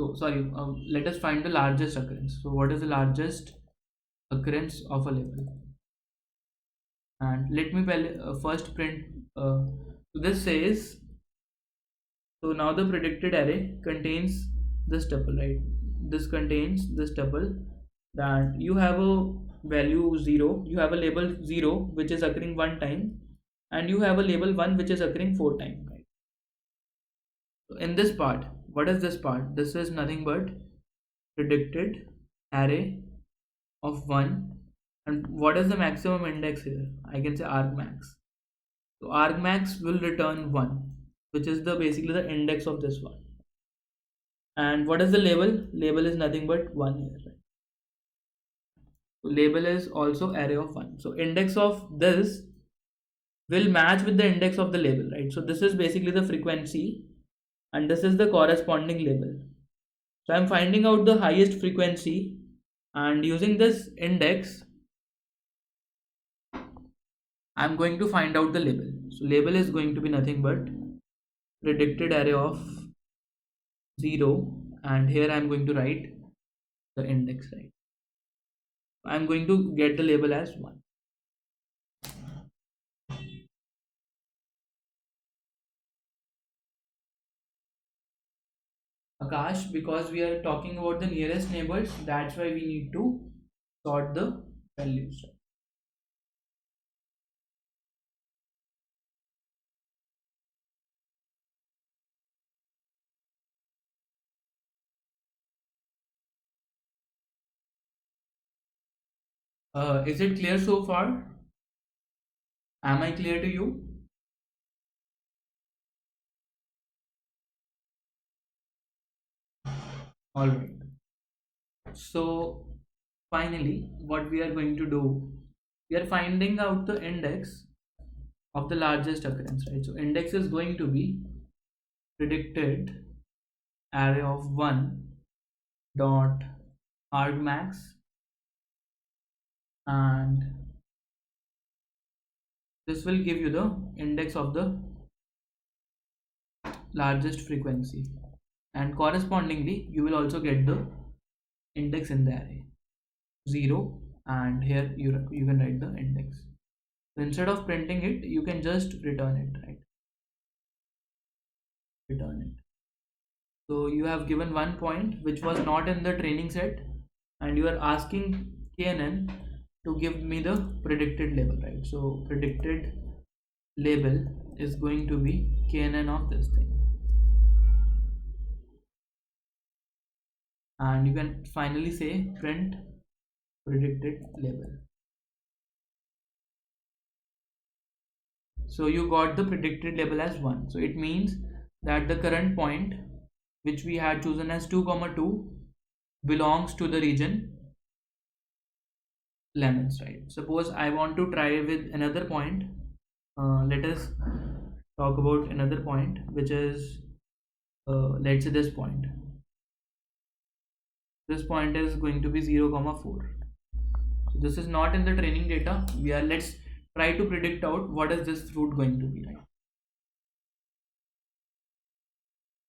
So sorry, let us find the largest occurrence. So what is the largest occurrence of a label? And let me first print. So this says, so now the predicted array contains this tuple, right? This contains this tuple that you have a value 0, you have a label 0 which is occurring 1 time, and you have a label 1 which is occurring 4 times, right? So in this part, what is this part? This is nothing but predicted array of 1, and what is the maximum index here? I can say argmax. So argmax will return 1, which is the basically the index of this one. And what is the label? Label is nothing but 1 here, right? So label is also array of 1. So index of this will match with the index of the label, right? So this is basically the frequency and this is the corresponding label. So I'm finding out the highest frequency, and using this index I'm going to find out the label. So label is going to be nothing but predicted array of 0 and here I'm going to write the index, right? I'm going to get the label as 1. Akash, because we are talking about the nearest neighbors, that's why we need to sort the values. Is it clear so far? Am I clear to you? All right. So finally, what we are going to do, we are finding out the index of the largest occurrence, right? So index is going to be predicted array of 1 dot argmax, and this will give you the index of the largest frequency, and correspondingly you will also get the index in the array 0, and here you can write the index. So instead of printing it, you can just return it, right? Return it. So you have given 1 point which was not in the training set, and you are asking KNN to give me the predicted label, right? So predicted label is going to be KNN of this thing, and you can finally say print predicted label. So you got the predicted label as 1. So it means that the current point which we had chosen as 2 comma 2 belongs to the region lemons, right? Suppose I want to try with another point. Let us talk about another point, which is let's say this point. This point is going to be 0 comma 4. So this is not in the training data. Let's try to predict out what is this fruit going to be, right?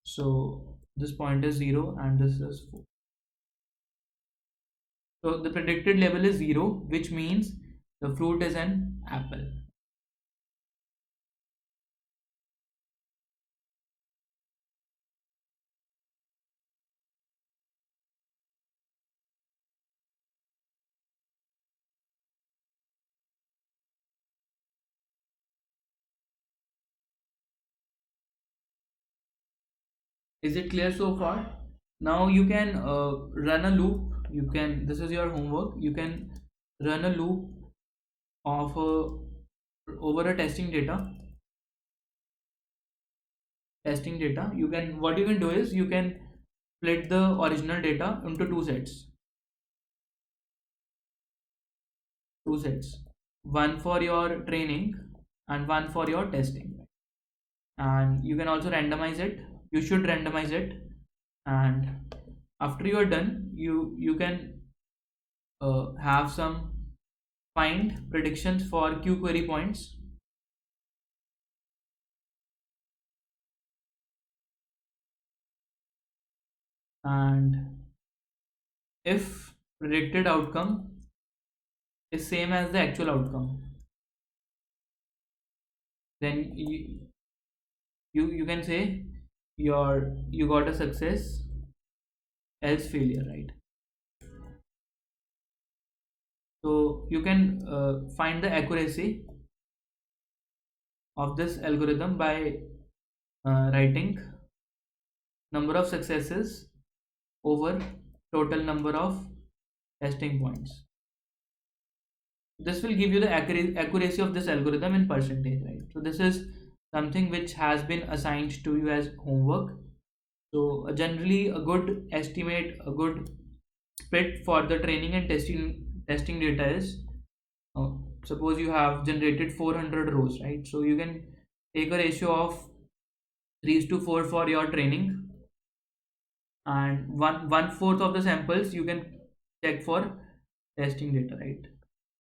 So this point is 0 and this is 4. So the predicted label is 0, which means the fruit is an apple. Is it clear so far? Now you can run a loop. This is your homework. You can run a loop of over a testing data. What you can do is you can split the original data into two sets, one for your training and one for your testing, and you can also randomize it. You should randomize it, and after you are done, you can have some find predictions for q query points, and if predicted outcome is same as the actual outcome, then you can say you got a success, else failure, right? So you can find the accuracy of this algorithm by writing number of successes over total number of testing points. This will give you the accuracy of this algorithm in percentage, right? So this is something which has been assigned to you as homework. So generally a good estimate, a good split for the training and testing data is, suppose you have generated 400 rows, right? So you can take a ratio of 3:4 for your training, and one fourth of the samples you can check for testing data, right?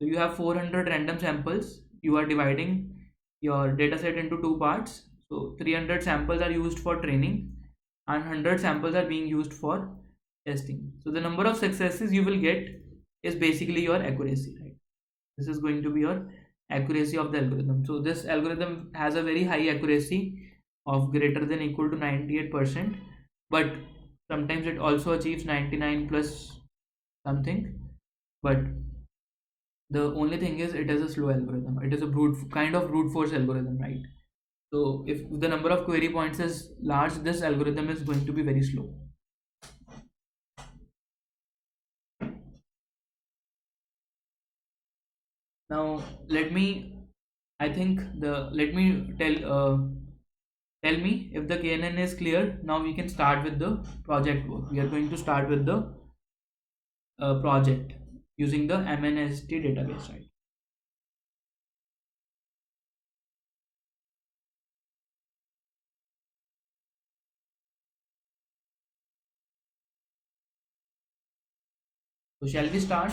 So you have 400 random samples. You are dividing your data set into two parts. So 300 samples are used for training and 100 samples are being used for testing. So the number of successes you will get is basically your accuracy, right? This is going to be your accuracy of the algorithm. So this algorithm has a very high accuracy of greater than equal to 98%, but sometimes it also achieves 99 plus something. But the only thing is it is a slow algorithm. It is a brute force algorithm, right? So if the number of query points is large, this algorithm is going to be very slow. Now let me, I think let me tell me if the KNN is clear. Now we can start with the project work. We are going to start with the project using the MNIST database, right? So shall we start?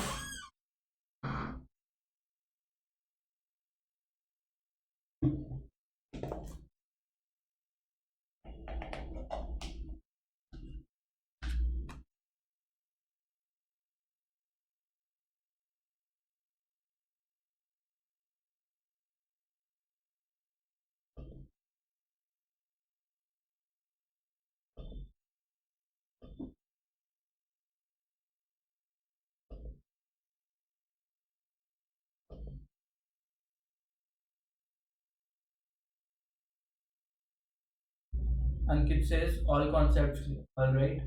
Ankit says all concepts clear. All right.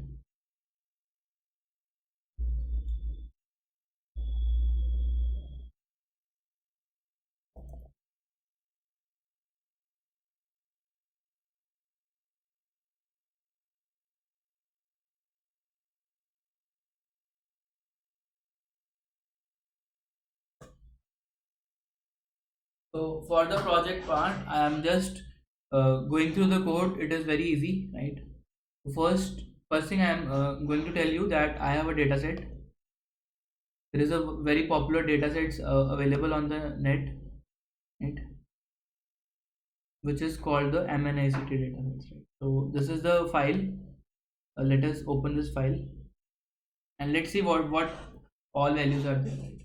So for the project part, I am just going through the code. It is very easy, right? First thing I am going to tell you that I have a data set. There is a very popular data sets available on the net, right? Which is called the MNIST data sets, right? So this is the file. Let us open this file and let's see what all values are there, right?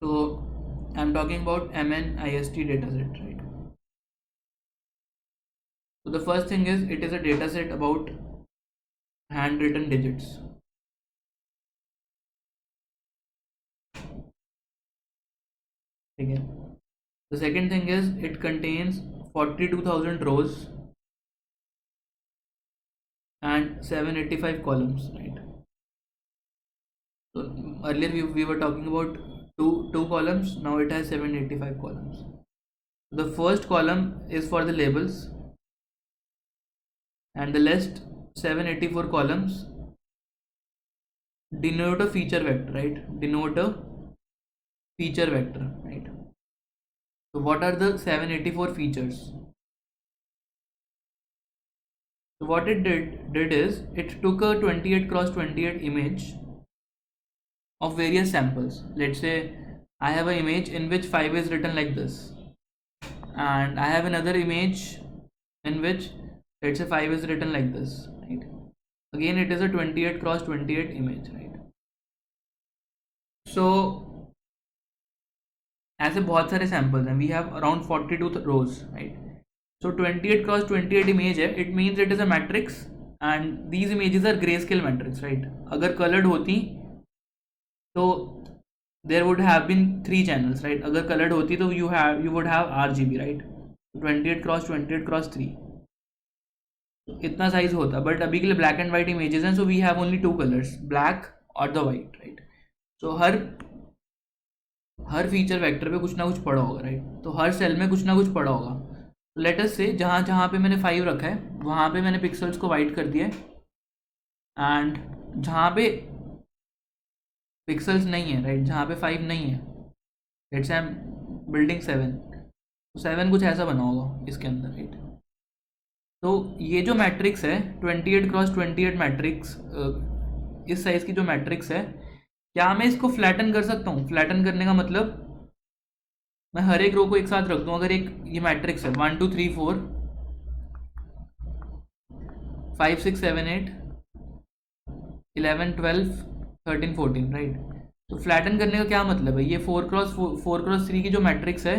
So I'm talking about MNIST dataset, right? So the first thing is it is a dataset about handwritten digits. Again, the second thing is it contains 42,000 rows and 785 columns, right? So earlier we were talking about two columns. Now it has 785 columns. The first column is for the labels, and the last 784 columns denote a feature vector, right? Denote a feature vector, right? So what are the 784 features? So what it did is it took a 28 cross 28 image of various samples. Let's say I have an image in which 5 is written like this, and I have another image in which, let's say, 5 is written like this, right? Again, it is a 28 cross 28 image, right? So ऐसे बहुत सारे samples हैं, we have around 42 rows, right? So 28 cross 28 image है, it means it is a matrix and these images are grayscale matrix, right? अगर colored होती तो there would have been 3 channels, right? अगर colored होती तो you would have RGB, right? 28 cross 28 cross 3 इतना size होता, but अभी के लिए ब्लैक एंड वाइट इमेजेस हैं, so we have only 2 colours, black और द वाइट, राइट? सो हर फीचर वेक्टर पे कुछ ना कुछ पड़ा होगा, राइट? तो हर सेल में कुछ ना कुछ पड़ा होगा। लेट अस से जहाँ जहाँ पे मैंने 5 रखा है वहाँ पे मैंने पिक्सल्स को वाइट कर दिया है, एंड जहाँ पे पिक्सल्स नहीं है, राइट, जहाँ पे 5 नहीं है, लेट्स आई एम बिल्डिंग 7, तो 7 कुछ ऐसा बना होगा इसके अंदर, राइट। तो ये जो मैट्रिक्स है 28 क्रॉस 28 मैट्रिक्स, इस साइज़ की जो मैट्रिक्स है, क्या मैं इसको फ्लैटन कर सकता हूँ? फ्लैटन करने का मतलब मैं हर एक रो को एक साथ रख दूँ। अगर एक ये मैट्रिक्स है 1 2 3 4 5 6 7 8 11 12 13 14, राइट। तो फ्लैटन करने का क्या मतलब है? ये 4 क्रॉस 3 की जो मैट्रिक्स है,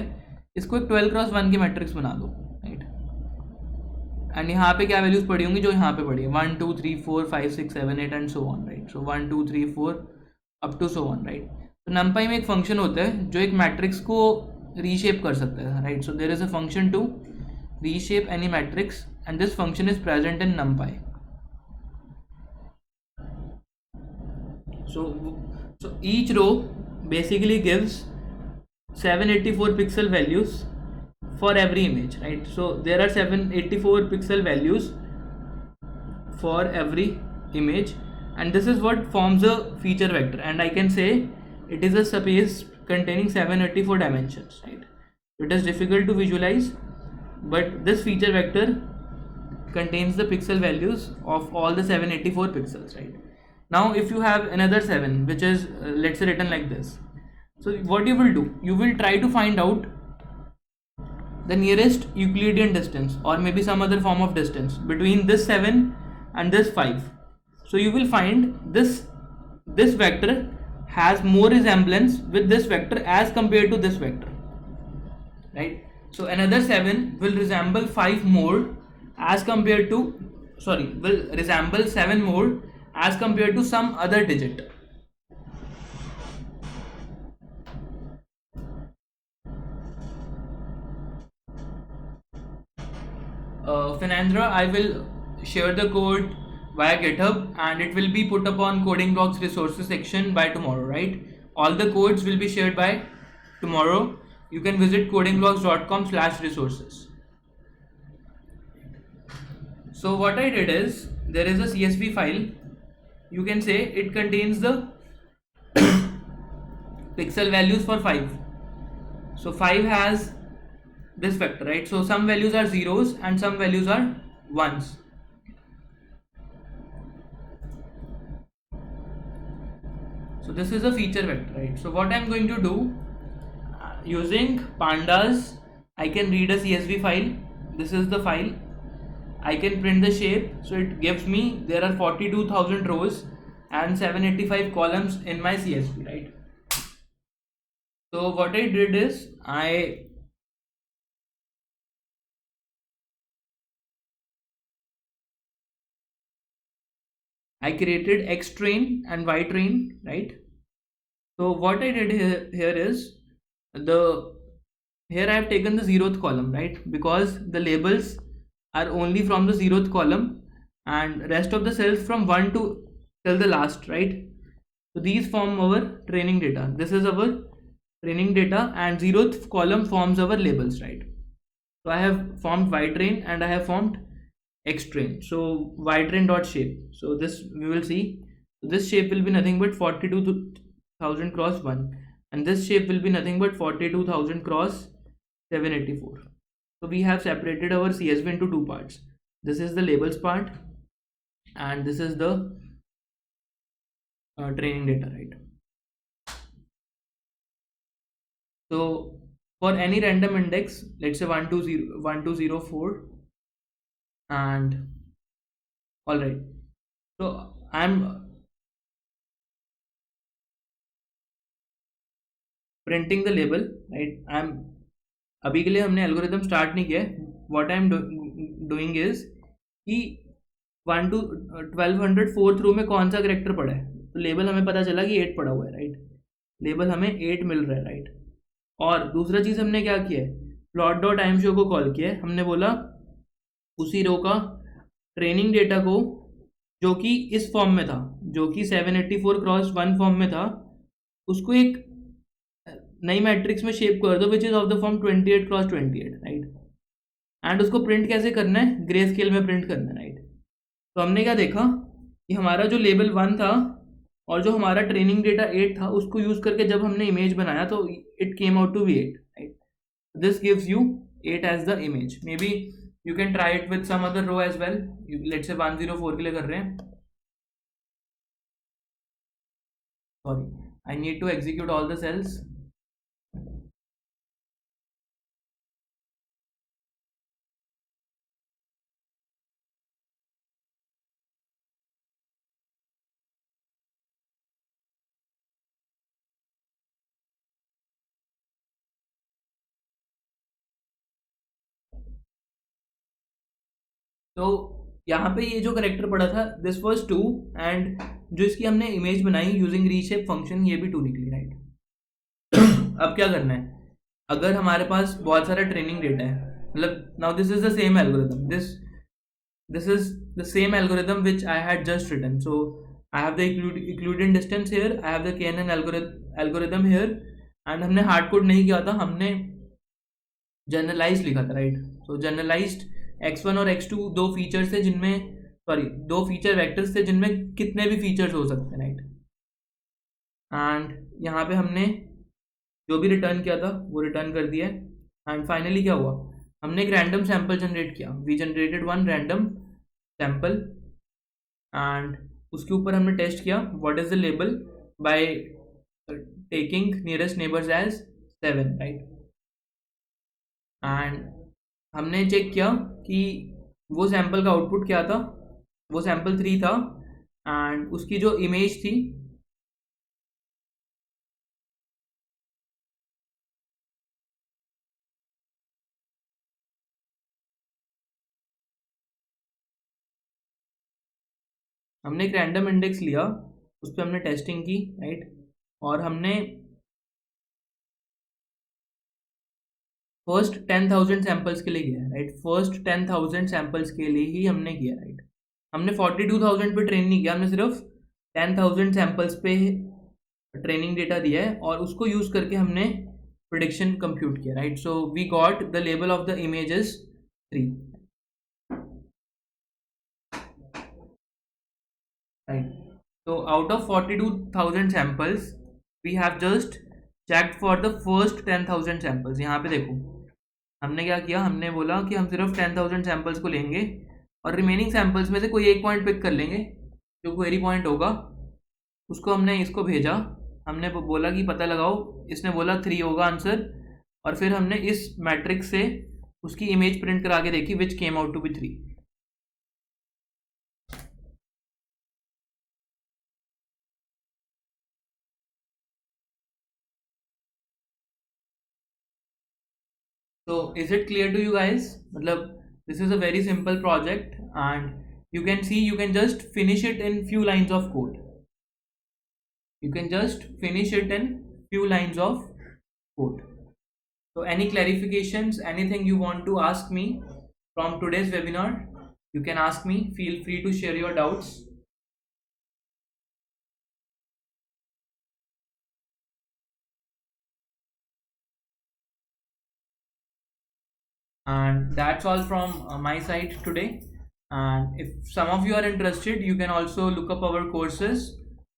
इसको एक 12 क्रॉस 1 की मैट्रिक्स बना दो, राइट। एंड यहाँ पे क्या वैल्यूज पड़ी होंगी? जो यहाँ पे पड़ी है 1 2 3 4 5 6 7 8 and so on, right. So 1 2 3 4 up to so on, right. तो नमपाई में एक फंक्शन होता है जो एक मैट्रिक्स को रीशेप कर सकता है, right. So there is a function to reshape any matrix and this function is present in NumPy. So each row basically gives 784 pixel values for every image, right? So there are 784 pixel values for every image, and this is what forms a feature vector, and I can say it is a space containing 784 dimensions, right? It is difficult to visualize, but this feature vector contains the pixel values of all the 784 pixels, right? Now if you have another 7 which is let's say written like this, so what you will do, you will try to find out the nearest Euclidean distance or maybe some other form of distance between this 7 and this 5. So you will find this vector has more resemblance with this vector as compared to this vector, right? So another 7 will resemble 5 more as compared to, will resemble 7 more as compared to some other digit. Fernandra, I will share the code via GitHub and it will be put up on Coding Blocks resources section by tomorrow, right? All the codes will be shared by tomorrow. You can visit codingblocks.com/resources. So what I did is, there is a CSV file. You can say it contains the pixel values for 5. So 5 has this vector, right? So some values are zeros and some values are ones. So this is a feature vector, right? So what I'm going to do, using pandas, I can read a CSV file. This is the file. I can print the shape. So it gives me there are 42,000 rows and 785 columns in my CSV, right? So what I did is I created X train and Y train, right? So what I did here is here I have taken the 0th column, right? Because the labels are only from the 0th column and rest of the cells from 1 to till the last, right? So these form our training data. This is our training data and 0th column forms our labels, right? So I have formed Y train and I have formed X train. So Y train dot shape. So this we will see. This shape will be nothing but 42,000 cross 1, and this shape will be nothing but 42,000 cross 784. So we have separated our CSV into two parts. This is the labels part and this is the training data, right? So for any random index, let's say 1204, and all right, so I'm printing the label, right? अभी के लिए हमने algorithm start नहीं किया है. What I am doing is कि 1 to 1200 fourth row में कौन सा करेक्टर पड़ा है, तो लेबल हमें पता चला कि 8 पड़ा हुआ है, राइट? लेबल हमें 8 मिल रहा है, राइट? और दूसरा चीज़ हमने क्या किया है, प्लॉट डॉट टाइम शो को कॉल किया है. हमने बोला उसी रो का ट्रेनिंग डेटा को, जो कि इस फॉर्म में था, जो कि 784 क्रॉस 1 फॉर्म में था, उसको एक नई मैट्रिक्स में शेप कर दो which is of the form 28 cross 28, right? And उसको प्रिंट कैसे करना है, ग्रे स्केल में प्रिंट करना है, राइट? तो हमने क्या देखा कि हमारा जो लेबल 1 था और जो हमारा ट्रेनिंग डेटा 8 था उसको यूज करके जब हमने इमेज बनाया तो it came out to be 8, right? This gives you 8 as the image. Maybe you can try it with some other row as well. Let's say 104 के लिए कर रहे हैं. Sorry, I need to execute all the cells. तो यहाँ पे ये जो करेक्टर पड़ा था दिस वॉज 2 एंड जो इसकी हमने इमेज बनाई यूजिंग रीशेप फंक्शन ये भी 2 निकली, राइट? अब क्या करना है, अगर हमारे पास बहुत सारा ट्रेनिंग डेटा है, मतलब now this is the same algorithm, this is the same algorithm which I had just written. So I have the Euclidean distance here, I have the KNN algorithm here, and हमने hard code नहीं किया था, हमने generalise लिखा था, right? सो generalised x1 और x2 दो features थे जिनमें, सॉरी, दो फीचर वेक्टर्स थे जिनमें कितने भी फीचर्स हो सकते हैं, राइट? एंड यहाँ पे हमने जो भी रिटर्न किया था वो रिटर्न कर दिया. एंड फाइनली क्या हुआ, हमने एक रैंडम सैंपल जनरेट किया. We generated one random sample and उसके ऊपर हमने टेस्ट किया what is the label by taking nearest neighbours as 7, right? And हमने चेक किया कि वो सैंपल का आउटपुट क्या था. वो सैंपल 3 था एंड उसकी जो इमेज थी हमने एक रैंडम इंडेक्स लिया, उस पर हमने टेस्टिंग की, राइट? और हमने फर्स्ट 10,000 सैंपल्स के लिए किया, राइट? फर्स्ट 10,000 सैंपल्स के लिए ही हमने किया, राइट? हमने 42,000 पे ट्रेन नहीं किया, हमने सिर्फ 10,000 सैंपल्स पे ट्रेनिंग डेटा दिया है और उसको यूज करके हमने प्रिडिक्शन कंप्यूट किया, right? So we got the label of the images 3, right? So out of 42,000 samples we have just checked for the first 10,000 samples. यहाँ पे देखो हमने क्या किया, हमने बोला कि हम सिर्फ 10,000 सैंपल्स को लेंगे और रिमेनिंग सैंपल्स में से कोई एक पॉइंट पिक कर लेंगे, जो क्वेरी पॉइंट होगा उसको हमने इसको भेजा. हमने बोला कि पता लगाओ, इसने बोला 3 होगा आंसर, और फिर हमने इस मैट्रिक्स से उसकी इमेज प्रिंट करा के देखी which came out to be 3. So is it clear to you guys? Matlab, this is a very simple project and you can see you can just finish it in few lines of code. You can just finish it in few lines of code. So any clarifications, anything you want to ask me from today's webinar, you can ask me. Feel free to share your doubts. And that's all from my side today. And if some of you are interested, you can also look up our courses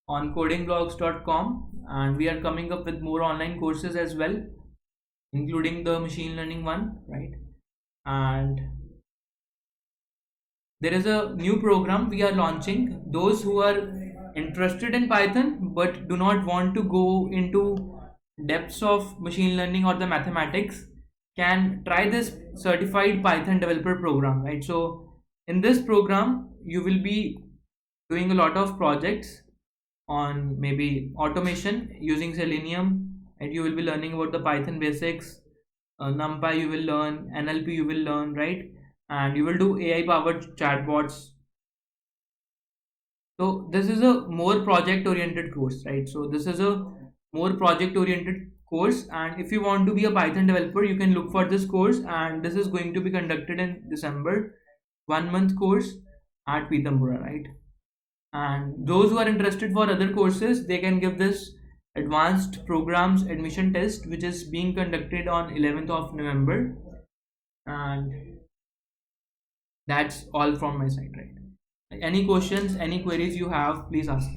on codingblogs.com, and we are coming up with more online courses as well, including the machine learning one, right? And there is a new program we are launching. Those who are interested in Python but do not want to go into depths of machine learning or the mathematics can try this certified Python developer program, right? So in this program you will be doing a lot of projects on maybe automation using Selenium, and you will be learning about the Python basics, NumPy you will learn, NLP you will learn, right? And you will do AI powered chatbots. So this is a more project oriented course, right? So this is a more project oriented course, and if you want to be a Python developer you can look for this course, and this is going to be conducted in December, 1 month course at Pitambura, right? And those who are interested for other courses, they can give this advanced programs admission test which is being conducted on 11th of November. And that's all from my side, right? Any questions, any queries you have, please ask.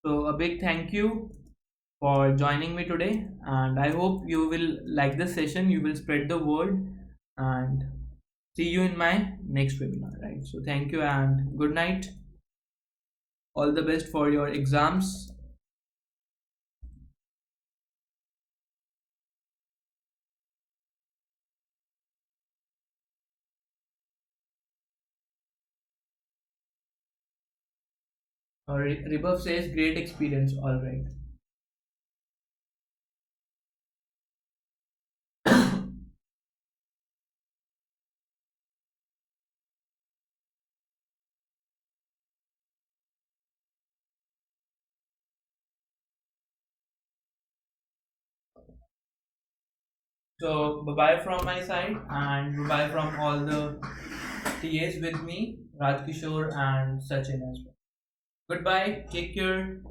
So a big thank you for joining me today, and I hope you will like this session. You will spread the word, and see you in my next webinar. Right. So thank you and good night. All the best for your exams. Rebuff says great experience. All right. So bye bye from my side, and bye bye from all the TAs with me, Rajkishore and Sachin as well. Goodbye. Take care.